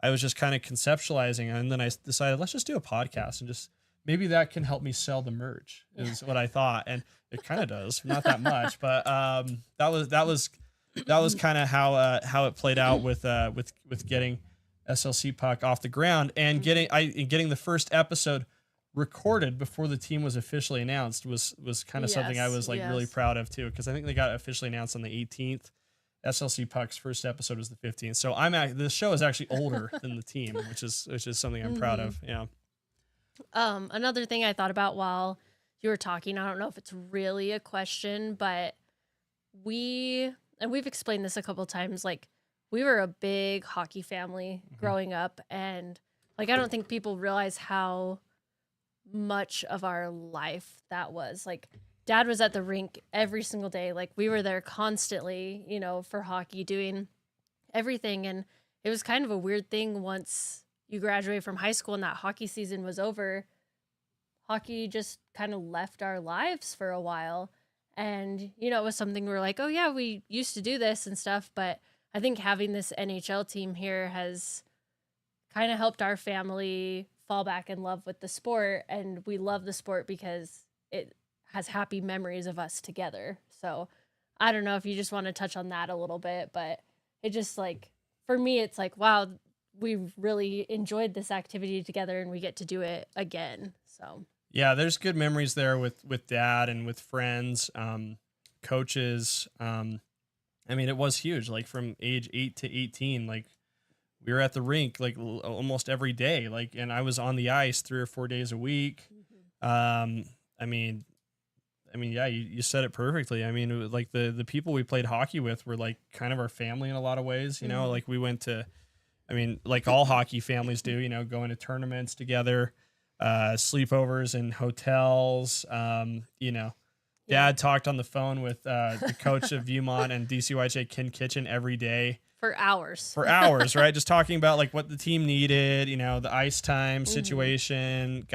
I was just kind of conceptualizing, and then I decided let's just do a podcast and just maybe that can help me sell the merch is what I thought. And it kind of does, not that much, but that was kind of how it played out with getting SLC Puck off the ground and getting the first episode recorded before the team was officially announced was kind of something I was like really proud of too, because I think they got officially announced on the 18th. SLC Puck's first episode was the 15th, so the show is actually older than the team, which is something I'm proud of. Yeah. Another thing I thought about while you were talking, I don't know if it's really a question, but we've explained this a couple times, like we were a big hockey family growing up, and like I don't think people realize how much of our life that was. Like Dad was at the rink every single day. Like we were there constantly, for hockey, doing everything. And it was kind of a weird thing once you graduated from high school and that hockey season was over. Hockey just kind of left our lives for a while. And, it was something we were like, oh yeah, we used to do this and stuff. But I think having this NHL team here has kind of helped our family fall back in love with the sport. And we love the sport because it has happy memories of us together. So I don't know if you just want to touch on that a little bit, but it just like, for me, it's like, wow, we've really enjoyed this activity together and we get to do it again. So yeah, there's good memories there with Dad and with friends, coaches. I mean, it was huge, like from age 8 to 18, like we were at the rink like almost every day, like, and I was on the ice 3 or 4 days a week. I mean, yeah, you said it perfectly. I mean, it was like the people we played hockey with were like kind of our family in a lot of ways, like we went to, I mean, like all hockey families do, going to tournaments together, sleepovers in hotels, Dad talked on the phone with the coach of Viewmont and DCYJ Ken Kitchen every day. For hours, right? Just talking about like what the team needed, the ice time situation,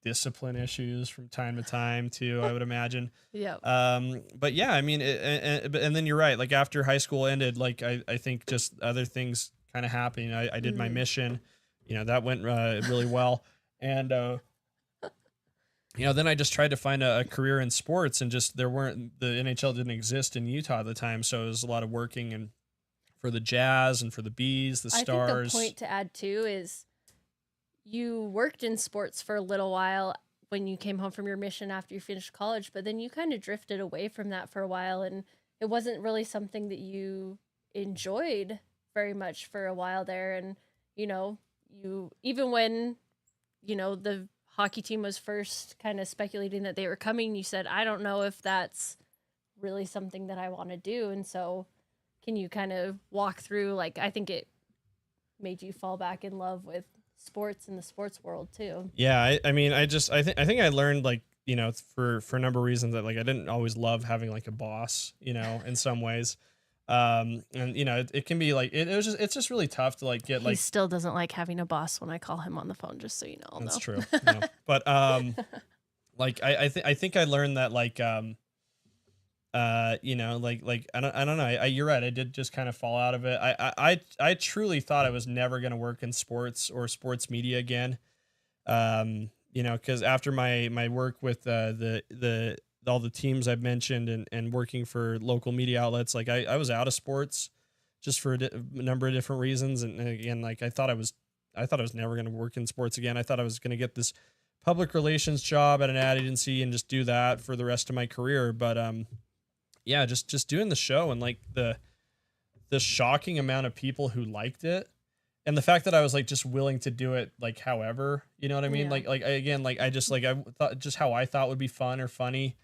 discipline issues from time to time too, I would imagine. Yeah. But yeah, I mean, and then you're right. Like after high school ended, like I think just other things kind of happened. I did my mission, that went really well. And, then I just tried to find a career in sports, and just the NHL didn't exist in Utah at the time. So it was a lot of working and for the Jazz and for the Bees, the Stars. I think the point to add too is you worked in sports for a little while when you came home from your mission after you finished college, but then you kind of drifted away from that for a while, and it wasn't really something that you enjoyed very much for a while there. And, you, even when, the hockey team was first kind of speculating that they were coming, you said, I don't know if that's really something that I want to do. And so can you kind of walk through, like, I think it made you fall back in love with sports in the sports world too. Yeah. I mean, I think I learned, like, for a number of reasons that, like, I didn't always love having like a boss, in some ways. And it can be like, it's just really tough to like get, like, he still doesn't like having a boss when I call him on the phone, just so you know. That's true. No. But, like, I think I learned that, like, like, I don't know. You're right. I did just kind of fall out of it. I truly thought I was never going to work in sports or sports media again. Cause after my work with, all the teams I've mentioned and working for local media outlets, like I was out of sports just for a number of different reasons. And again, like I thought I was never going to work in sports again. I thought I was going to get this public relations job at an ad agency and just do that for the rest of my career. But, yeah, just doing the show and like the shocking amount of people who liked it, and the fact that I was like just willing to do it, like, however, you know what I mean? Yeah. I thought just how I thought would be fun or funny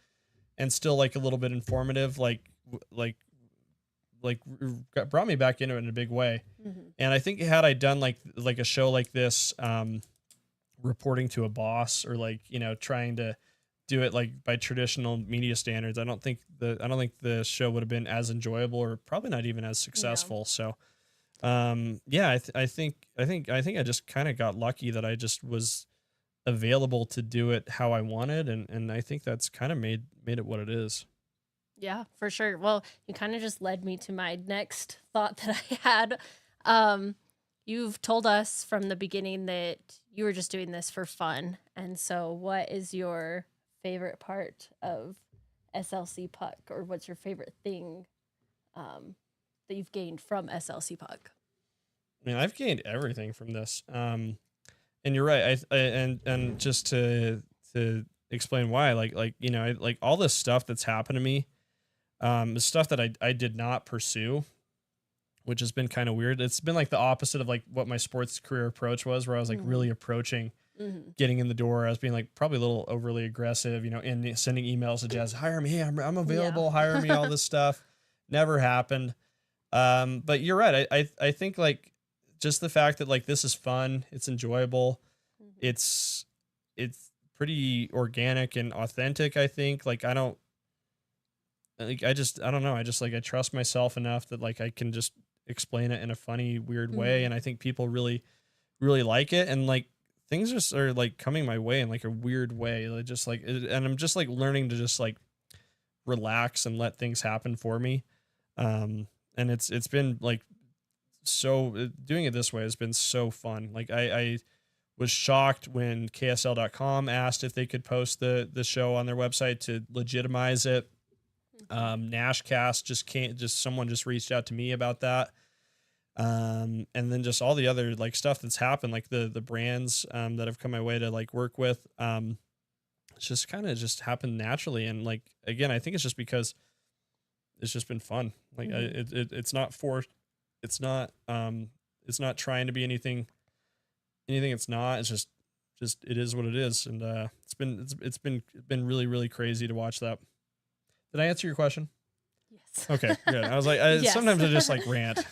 and still like a little bit informative, brought me back into it in a big way. Mm-hmm. And I think had I done like a show like this, reporting to a boss or like, trying to do it like by traditional media standards, I don't think the show would have been as enjoyable or probably not even as successful. Yeah. So, I think I just kind of got lucky that I just was available to do it how I wanted. And I think that's kind of made it what it is. Yeah, for sure. Well, you kind of just led me to my next thought that I had. You've told us from the beginning that you were just doing this for fun. And so what is your favorite part of SLC Puck, or what's your favorite thing that you've gained from SLC Puck? I mean, I've gained everything from this. And you're right. And just to explain why, like all this stuff that's happened to me, is stuff that I did not pursue, which has been kind of weird. It's been like the opposite of like what my sports career approach was, where I was like really approaching getting in the door. I was being like probably a little overly aggressive, and sending emails to Jazz, hire me. Hey, I'm available. Hire me, all this stuff. Never happened. But you're right. I think like just the fact that like this is fun, it's enjoyable. It's pretty organic and authentic. I think like I don't know. I trust myself enough that like I can just explain it in a funny, weird way. And I think people really, really like it. And like things just are like coming my way in like a weird way. Like just like, and I'm just like learning to just like relax and let things happen for me. And it's been like, so doing it this way has been so fun. Like I was shocked when KSL.com asked if they could post the show on their website to legitimize it. Nashcast someone just reached out to me about that. And then just all the other like stuff that's happened, like the brands, that have come my way to like work with, it's just kind of just happened naturally. And like, again, I think it's just because it's just been fun. Like it's not forced. It's not trying to be anything it's not. It's just it is what it is. And it's been really, really crazy to watch that. Did I answer your question? Yes. Okay, good. I was like, Yes. Sometimes I just like rant.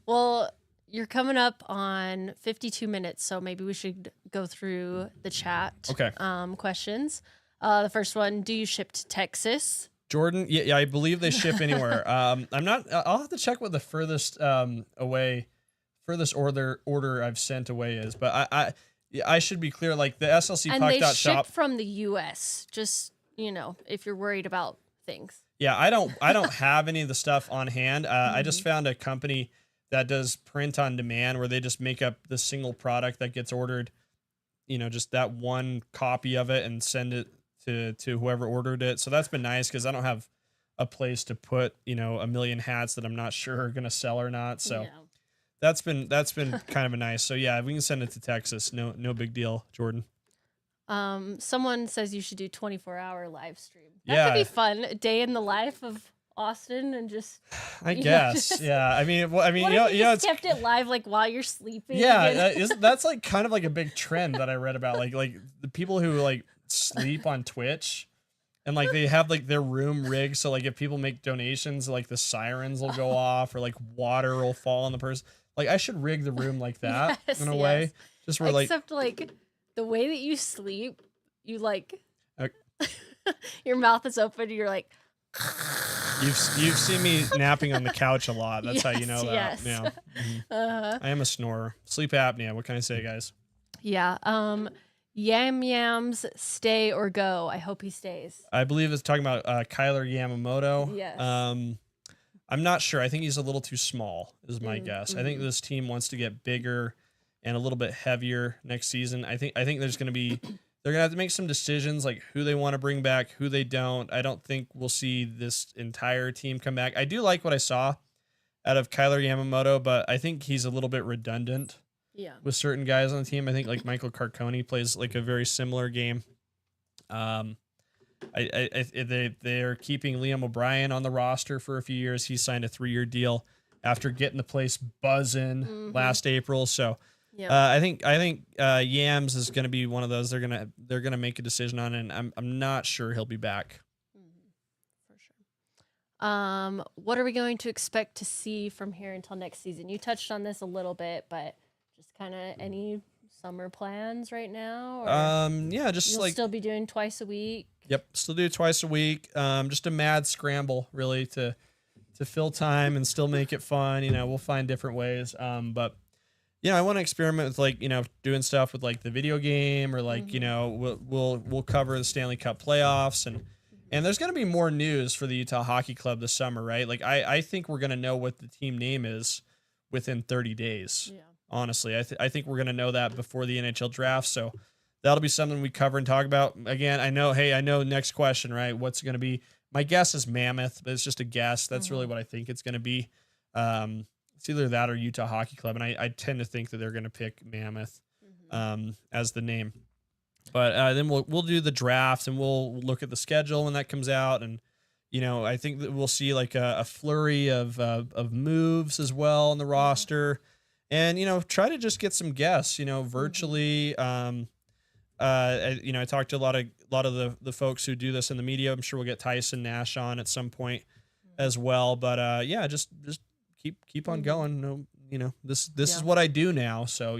Well, you're coming up on 52 minutes, so maybe we should go through the chat. Okay. Questions. The first one: do you ship to Texas? Jordan, yeah, I believe they ship anywhere. I'm not. I'll have to check what the furthest order I've sent away is, but I should be clear. Like the SLC And Puck they shop ship from the U.S. Just if you're worried about things. Yeah, I don't have any of the stuff on hand. I just found a company that does print on demand where they just make up the single product that gets ordered, just that one copy of it and send it to whoever ordered it. So that's been nice because I don't have a place to put, a million hats that I'm not sure are going to sell or not. So that's been kind of a nice. So yeah, we can send it to Texas. No big deal, Jordan. Someone says you should do 24-hour live stream. That could be fun. A day in the life of Austin and just. I guess. Yeah. I mean, What if you just kept it live like while you're sleeping? Yeah. That's like kind of like a big trend that I read about. Like the people who like sleep on Twitch and like they have like their room rigged. So like if people make donations, like the sirens will go off or like water will fall on the person. Like I should rig the room like that in a way. Just where Except like the way that you sleep, you like your mouth is open. You're like. You've seen me napping on the couch a lot. That's how you know that. Yes. Yeah. Mm-hmm. I am a snorer. Sleep apnea. What can I say, guys? Yeah. Yam Yams stay or go. I hope he stays. I believe it's talking about Kyler Yamamoto. Yes. I'm not sure. I think he's a little too small, is my guess. I think this team wants to get bigger and a little bit heavier next season. I think there's going to be. They're going to have to make some decisions like who they want to bring back, who they don't. I don't think we'll see this entire team come back. I do like what I saw out of Kyler Yamamoto, but I think he's a little bit redundant with certain guys on the team. I think like Michael Carcone plays like a very similar game. They're keeping Liam O'Brien on the roster for a few years. He signed a 3-year deal after getting the place buzzing last April. So I think Yams is going to be one of those they're gonna make a decision on, and I'm not sure he'll be back. For sure. What are we going to expect to see from here until next season? You touched on this a little bit, but just kind of any summer plans right now? Or just you'll like still be doing twice a week. Yep, still do it twice a week. Just a mad scramble really to fill time and still make it fun. We'll find different ways. But I want to experiment with like, doing stuff with like the video game or like, we'll cover the Stanley Cup playoffs and there's going to be more news for the Utah Hockey Club this summer, right? Like I think we're going to know what the team name is within 30 days. Yeah. Honestly, I think we're going to know that before the NHL draft. So that'll be something we cover and talk about. Again, I know next question, right? What's going to be, my guess is Mammoth, but it's just a guess. That's really what I think it's going to be. It's either that or Utah Hockey Club, and I tend to think that they're going to pick Mammoth as the name. But then we'll do the draft, and we'll look at the schedule when that comes out, and I think that we'll see like a flurry of moves as well on the roster, and try to just get some guests, virtually. I talked to a lot of the folks who do this in the media. I'm sure we'll get Tyson Nash on at some point as well. But just keep on going. No, this is what I do now. So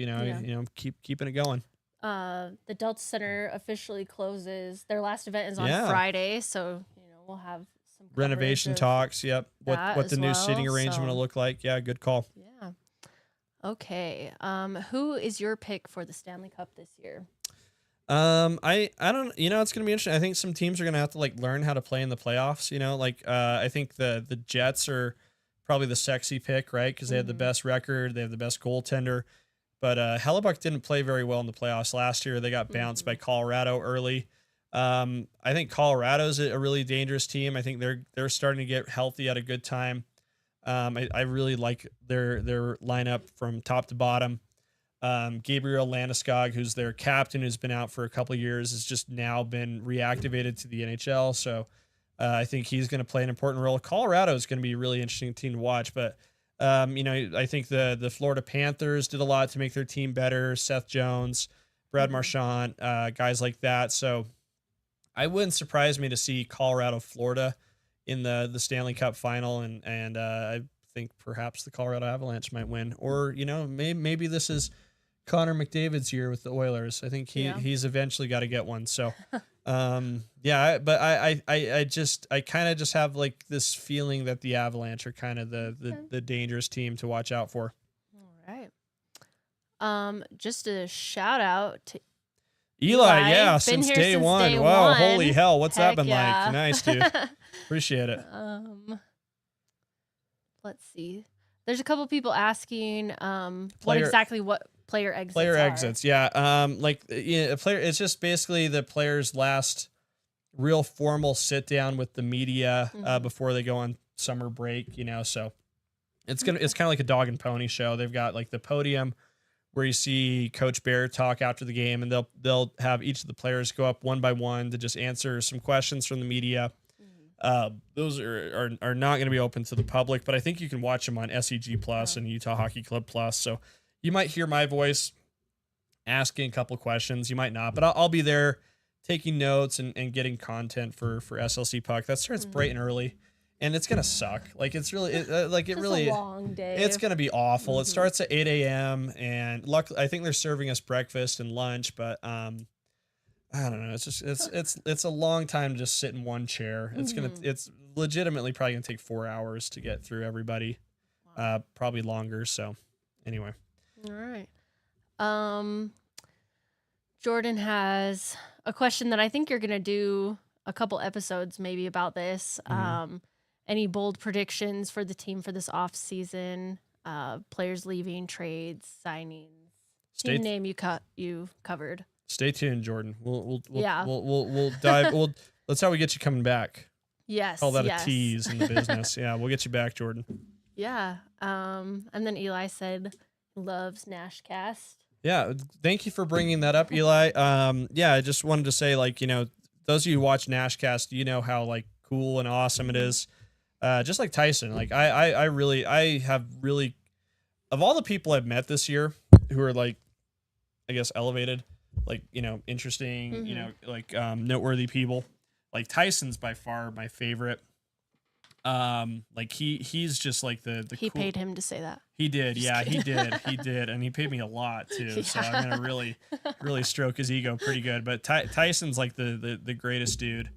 keep keeping it going. The Delta Center officially closes. Their last event is on Friday, so we'll have some renovation talks. Yep. What the new seating arrangement will look like. Yeah, good call. Yeah. Okay. Who is your pick for the Stanley Cup this year? I don't, it's going to be interesting. I think some teams are going to have to learn how to play in the playoffs, I think the Jets are probably the sexy pick, right? Cause they have the best record. They have the best goaltender, but, Hellebuck didn't play very well in the playoffs last year. They got bounced by Colorado early. I think Colorado's a really dangerous team. I think they're starting to get healthy at a good time. I really like their lineup from top to bottom. Gabriel Landeskog, who's their captain, who's been out for a couple of years, has just now been reactivated to the NHL. So I think he's going to play an important role. Colorado is going to be a really interesting team to watch. But, I think the Florida Panthers did a lot to make their team better. Seth Jones, Brad Marchand, guys like that. So I wouldn't surprise me to see Colorado, Florida in the Stanley Cup final. And I think perhaps the Colorado Avalanche might win. Or, maybe this is Connor McDavid's year with the Oilers. I think he's eventually got to get one. So, but I kind of just have this feeling that the Avalanche are kind of the dangerous team to watch out for. All right. Just a shout out to Eli. Yeah. Since day one. Day wow. one. Holy hell. What's that been Yeah. like? Nice, dude. Appreciate it. Let's see. There's a couple people asking what player exits Player are. exits, yeah. A player. It's just basically the player's last real formal sit down with the media before they go on summer break. So it's kind of like a dog and pony show. They've got the podium where you see Coach Bear talk after the game, and they'll have each of the players go up one by one to just answer some questions from the media. Those are not going to be open to the public, but I think you can watch them on SEG Plus and Utah Hockey Club Plus. So you might hear my voice asking a couple questions. You might not, but I'll be there taking notes and getting content for SLC Puck. That starts bright and early, and it's going to suck. It's really, a long day. It's going to be awful. It starts at 8 a.m. and luckily I think they're serving us breakfast and lunch, but, I don't know. It's just it's a long time to just sit in one chair. It's legitimately probably gonna take 4 hours to get through everybody, probably longer. So, anyway. All right. Jordan has a question that I think you're gonna do a couple episodes maybe about this. Any bold predictions for the team for this off season? Players leaving, trades, signings. Team name you covered. Stay tuned, Jordan. We'll dive. That's how we get you coming back. Yes. Call that a tease in the business. Yeah, we'll get you back, Jordan. Yeah. And then Eli said loves Nashcast. Yeah. Thank you for bringing that up, Eli. I just wanted to say, those of you who watch Nashcast, how cool and awesome it is. Just like Tyson, I have really, of all the people I've met this year who are I guess elevated, interesting, noteworthy people. Tyson's by far my favorite. He's just the he cool... paid him to say that. He did. He did. And he paid me a lot too. Yeah. So I'm going to really stroke his ego pretty good. But Tyson's the greatest dude.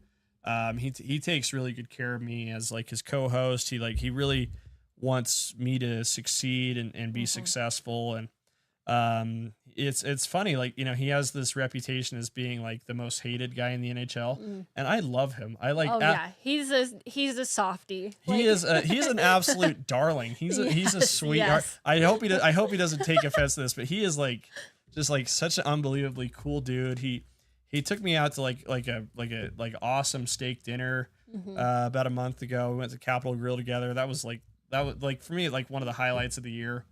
He takes really good care of me as his co-host. He really wants me to succeed and be successful. And, it's funny, he has this reputation as being the most hated guy in the NHL, and I love him. He's a softie. He's an absolute darling. He's a sweetheart. Yes. I hope he doesn't take offense to this, but he is just such an unbelievably cool dude. He took me out to a awesome steak dinner about a month ago. We went to Capitol Grill together. That was for me one of the highlights of the year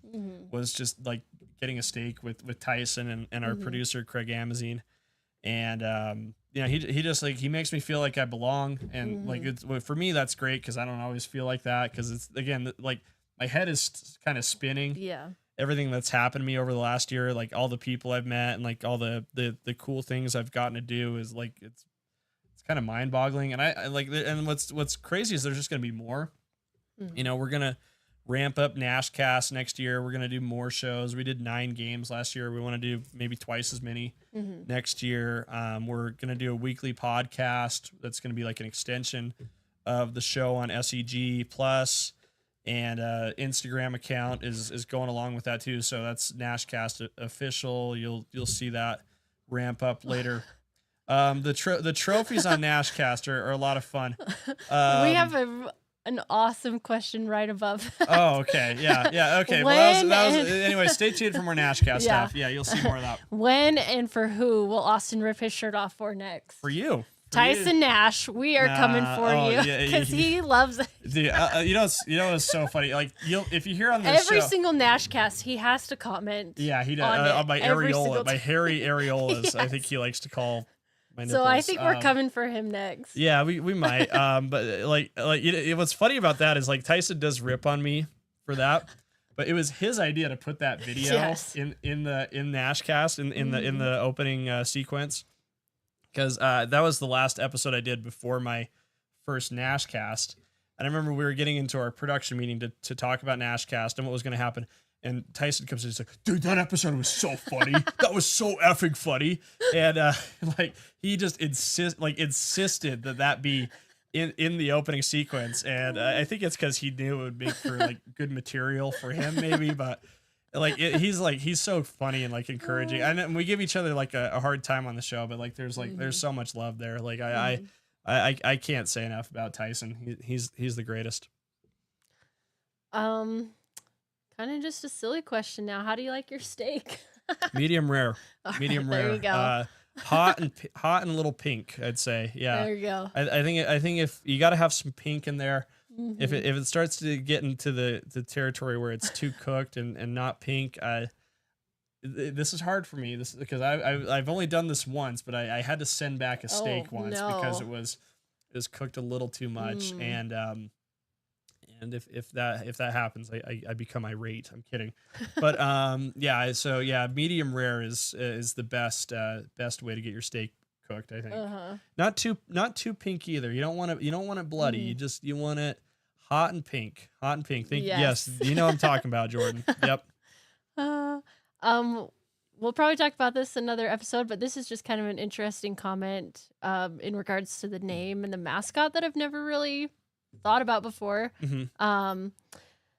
was just getting a steak with Tyson and our producer Craig Amazine, and he just he makes me feel like I belong, and it's for me that's great because I don't always feel like that because it's again my head is kind of spinning, everything that's happened to me over the last year, like all the people I've met and like all the cool things I've gotten to do is like, it's kind of mind boggling. And I like, and what's crazy is there's just going to be more, you know, we're going to ramp up Nashcast next year. We're going to do more shows. We did 9 games last year. We want to do maybe twice as many next year. We're going to do a weekly podcast. That's going to be like an extension of the show on SEG Plus, and Instagram account is going along with that too. So that's Nashcast official. You'll see that ramp up later. The trophies on Nashcast are a lot of fun. We have an awesome question right above that. Oh, okay. Yeah. Okay. Well, that was anyway, stay tuned for more Nashcast stuff. Yeah, you'll see more of that. When and for who will Austin rip his shirt off for next? For you. Tyson Nash, we are coming for you because he loves it. Dude, you know what's so funny? Like if you hear on this every show, single Nashcast, he has to comment. Yeah, he does on my areola, my hairy areolas. Yes. I think he likes to call my nipples. So I think we're coming for him next. Yeah, we might. But like what's funny about that is like Tyson does rip on me for that. But it was his idea to put that video in Nashcast in the opening sequence. Because that was the last episode I did before my first Nashcast. And I remember we were getting into our production meeting to talk about Nashcast and what was going to happen. And Tyson comes in and he's like, dude, that episode was so funny. That was so effing funny. And like he just insisted that be in the opening sequence. And I think it's because he knew it would make for like good material for him maybe. But he's so funny and like encouraging, and we give each other like a hard time on the show, but like there's so much love there. Like I can't say enough about Tyson. He's the greatest. Kind of just a silly question now. How do you like your steak? Medium rare. Medium rare. There you go. Hot and a little pink, I'd say. Yeah. There you go. I think if you got to have some pink in there. If it starts to get into the territory where it's too cooked and not pink, this is hard for me. Because I've only done this once, but I had to send back a steak once because it was cooked a little too much, and if that happens, I become irate. I'm kidding, but yeah. So yeah, medium rare is the best way to get your steak cooked, I think. Not too pink either. You don't want it bloody. You want it hot and pink. Yes, you know what I'm talking about, Jordan. Yep. We'll probably talk about this another episode, but this is just kind of an interesting comment in regards to the name and the mascot that I've never really thought about before.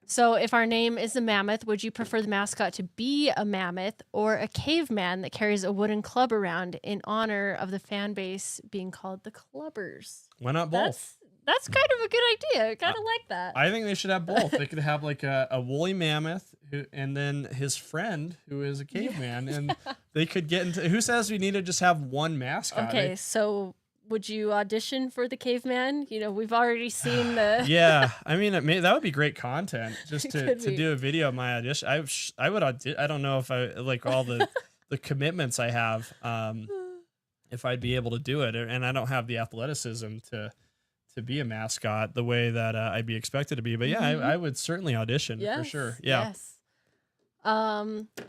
So if our name is a mammoth, would you prefer the mascot to be a mammoth or a caveman that carries a wooden club around in honor of the fan base being called the Clubbers? Why not both? That's kind of a good idea. I kind of like that. I think they should have both. They could have like a woolly mammoth and then his friend who is a caveman, and they could get into. Who says we need to just have one mascot? Okay, so would you audition for the caveman? You know, we've already seen the. Yeah, I mean, that would be great content just to do a video of my audition. I would I don't know if I like all the commitments I have. If I'd be able to do it, and I don't have the athleticism to be a mascot the way that I'd be expected to be. But yeah, I would certainly audition for sure. Yeah. Yes. How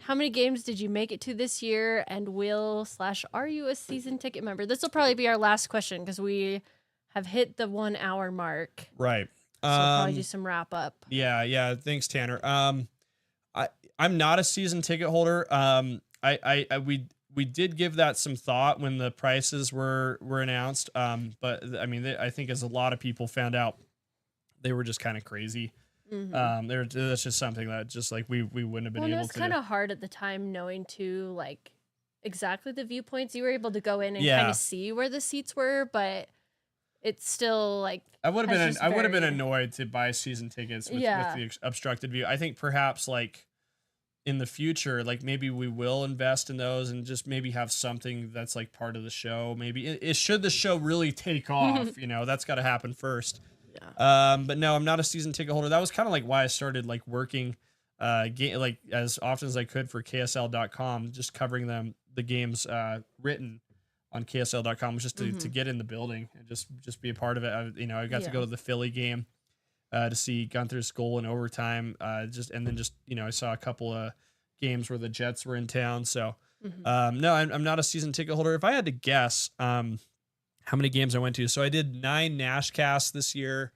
many games did you make it to this year, and are you a season ticket member? This will probably be our last question because we have hit the 1 hour mark. Right. So we'll probably do some wrap up. Yeah. Thanks, Tanner. I'm not a season ticket holder. We did give that some thought when the prices were announced. But I mean, I think as a lot of people found out, they were just kind of crazy. That's just something that just like we wouldn't have been able to. It was kind of hard at the time knowing too, like exactly the viewpoints. You were able to go in and kind of see where the seats were, but it's still like I would have been annoyed to buy season tickets with the obstructed view. I think perhaps like in the future, like maybe we will invest in those and just maybe have something that's like part of the show. Maybe should the show really take off, that's got to happen first. Yeah. But no, I'm not a season ticket holder. That was kind of like why I started like working, like as often as I could for KSL.com, just covering the games, written on KSL.com, was just to get in the building and just be a part of it. I got to go to the Philly game. to see Gunther's goal in overtime. And then I saw a couple of games where the Jets were in town. So no, I'm not a season ticket holder. If I had to guess how many games I went to, so I did 9 Nashcasts this year.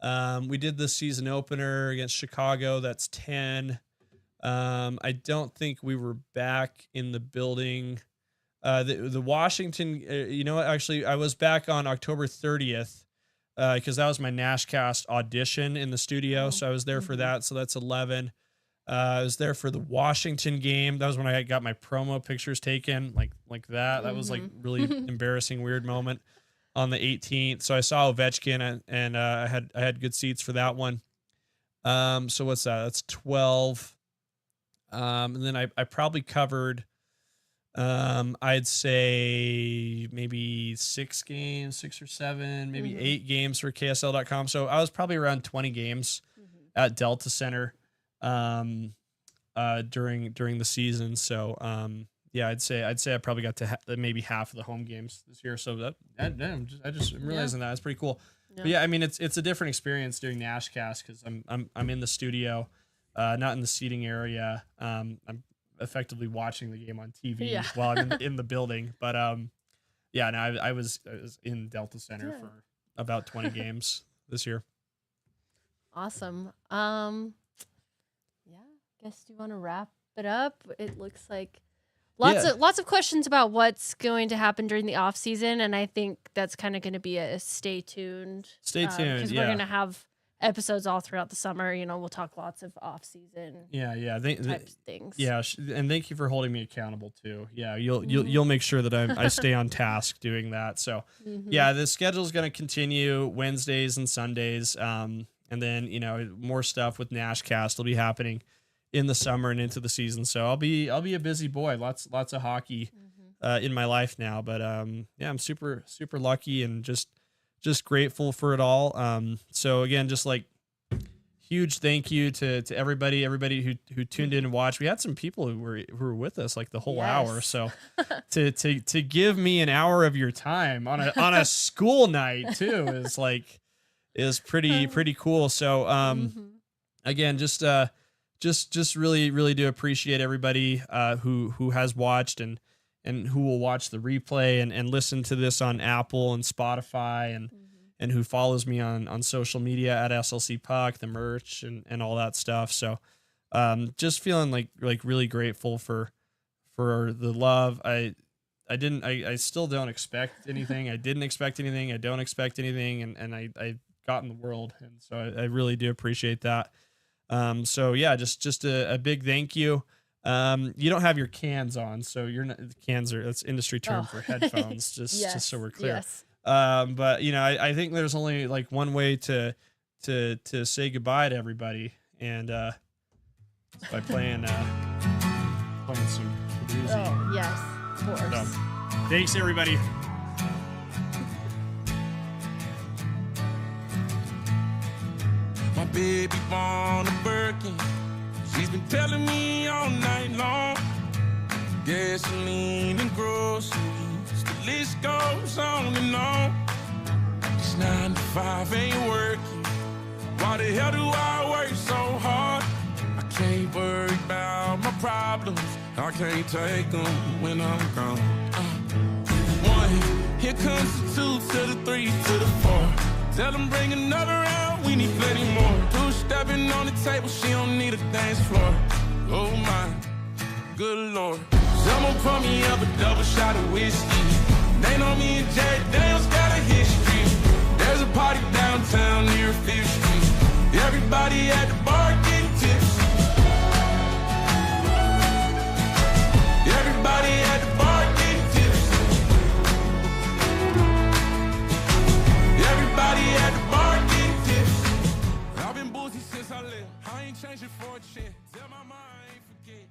We did the season opener against Chicago. That's 10. I don't think we were back in the building. The Washington, actually I was back on October 30th because that was my Nashcast audition in the studio. So I was there for that. So that's 11. I was there for the Washington game. That was when I got my promo pictures taken like that. That was like really embarrassing, weird moment on the 18th. So I saw Ovechkin and I had good seats for that one. So what's that? That's 12. And then I probably covered, I'd say maybe 6 or 7, maybe 8 games for KSL.com. So I was probably around 20 games at Delta Center, during the season. So, I'd say I probably got to maybe half of the home games this year. So I'm realizing that it's pretty cool. Yeah. But yeah, I mean, it's a different experience during Nashcast because I'm in the studio, not in the seating area. I'm effectively watching the game on TV while I'm in the building. But I was in Delta Center for about 20 games this year. Awesome. Guess do you want to wrap it up? It looks like lots of questions about what's going to happen during the off season, and I think that's kind of going to be a stay tuned. Because we're going to have episodes all throughout the summer. We'll talk lots of off season. Types things. Yeah, and thank you for holding me accountable too. Yeah, you'll make sure that I stay on task doing that. So the schedule is going to continue Wednesdays and Sundays, and then more stuff with Nashcast will be happening in the summer and into the season. So I'll be a busy boy. Lots of hockey in my life now. But I'm super lucky and just grateful for it all. So again, just like huge thank you to everybody who tuned in and watched. We had some people who were with us like the whole hour. So to give me an hour of your time on a school night too is pretty cool. So again, just really do appreciate everybody who has watched and who will watch the replay and listen to this on Apple and Spotify and who follows me on social media at SLC Puck, the merch and all that stuff. So just feeling like really grateful for the love. I still don't expect anything. I didn't expect anything. I don't expect anything. And I got in the world. And so I really do appreciate that. Just a big thank you. You don't have your cans on, so you're not, cans are, that's industry term for headphones, just so we're clear. Yes. But I think there's only like one way to say goodbye to everybody. And, by playing some music. Oh, yes, of course. So, thanks everybody. My baby born a Birkin. She's been telling me all night long. Gasoline and groceries, the list goes on and on. This 9 to 5 ain't working. Why the hell do I work so hard? I can't worry about my problems. I can't take them when I'm gone. 1, here comes the 2 to the 3 to the 4. Tell them bring another round, we need plenty more. 2 stepping on the table, she don't need a dance floor. Oh my, good Lord. Someone pour me up a double shot of whiskey. They know me and Jay Daniels got a history. There's a party downtown near 5th Street. Everybody at the bar getting tipsy. Everybody at the bar getting tipsy. Everybody at the bar getting tipsy. I've been boozy since I left. I ain't changing for a chance. Tell my mind I ain't forget.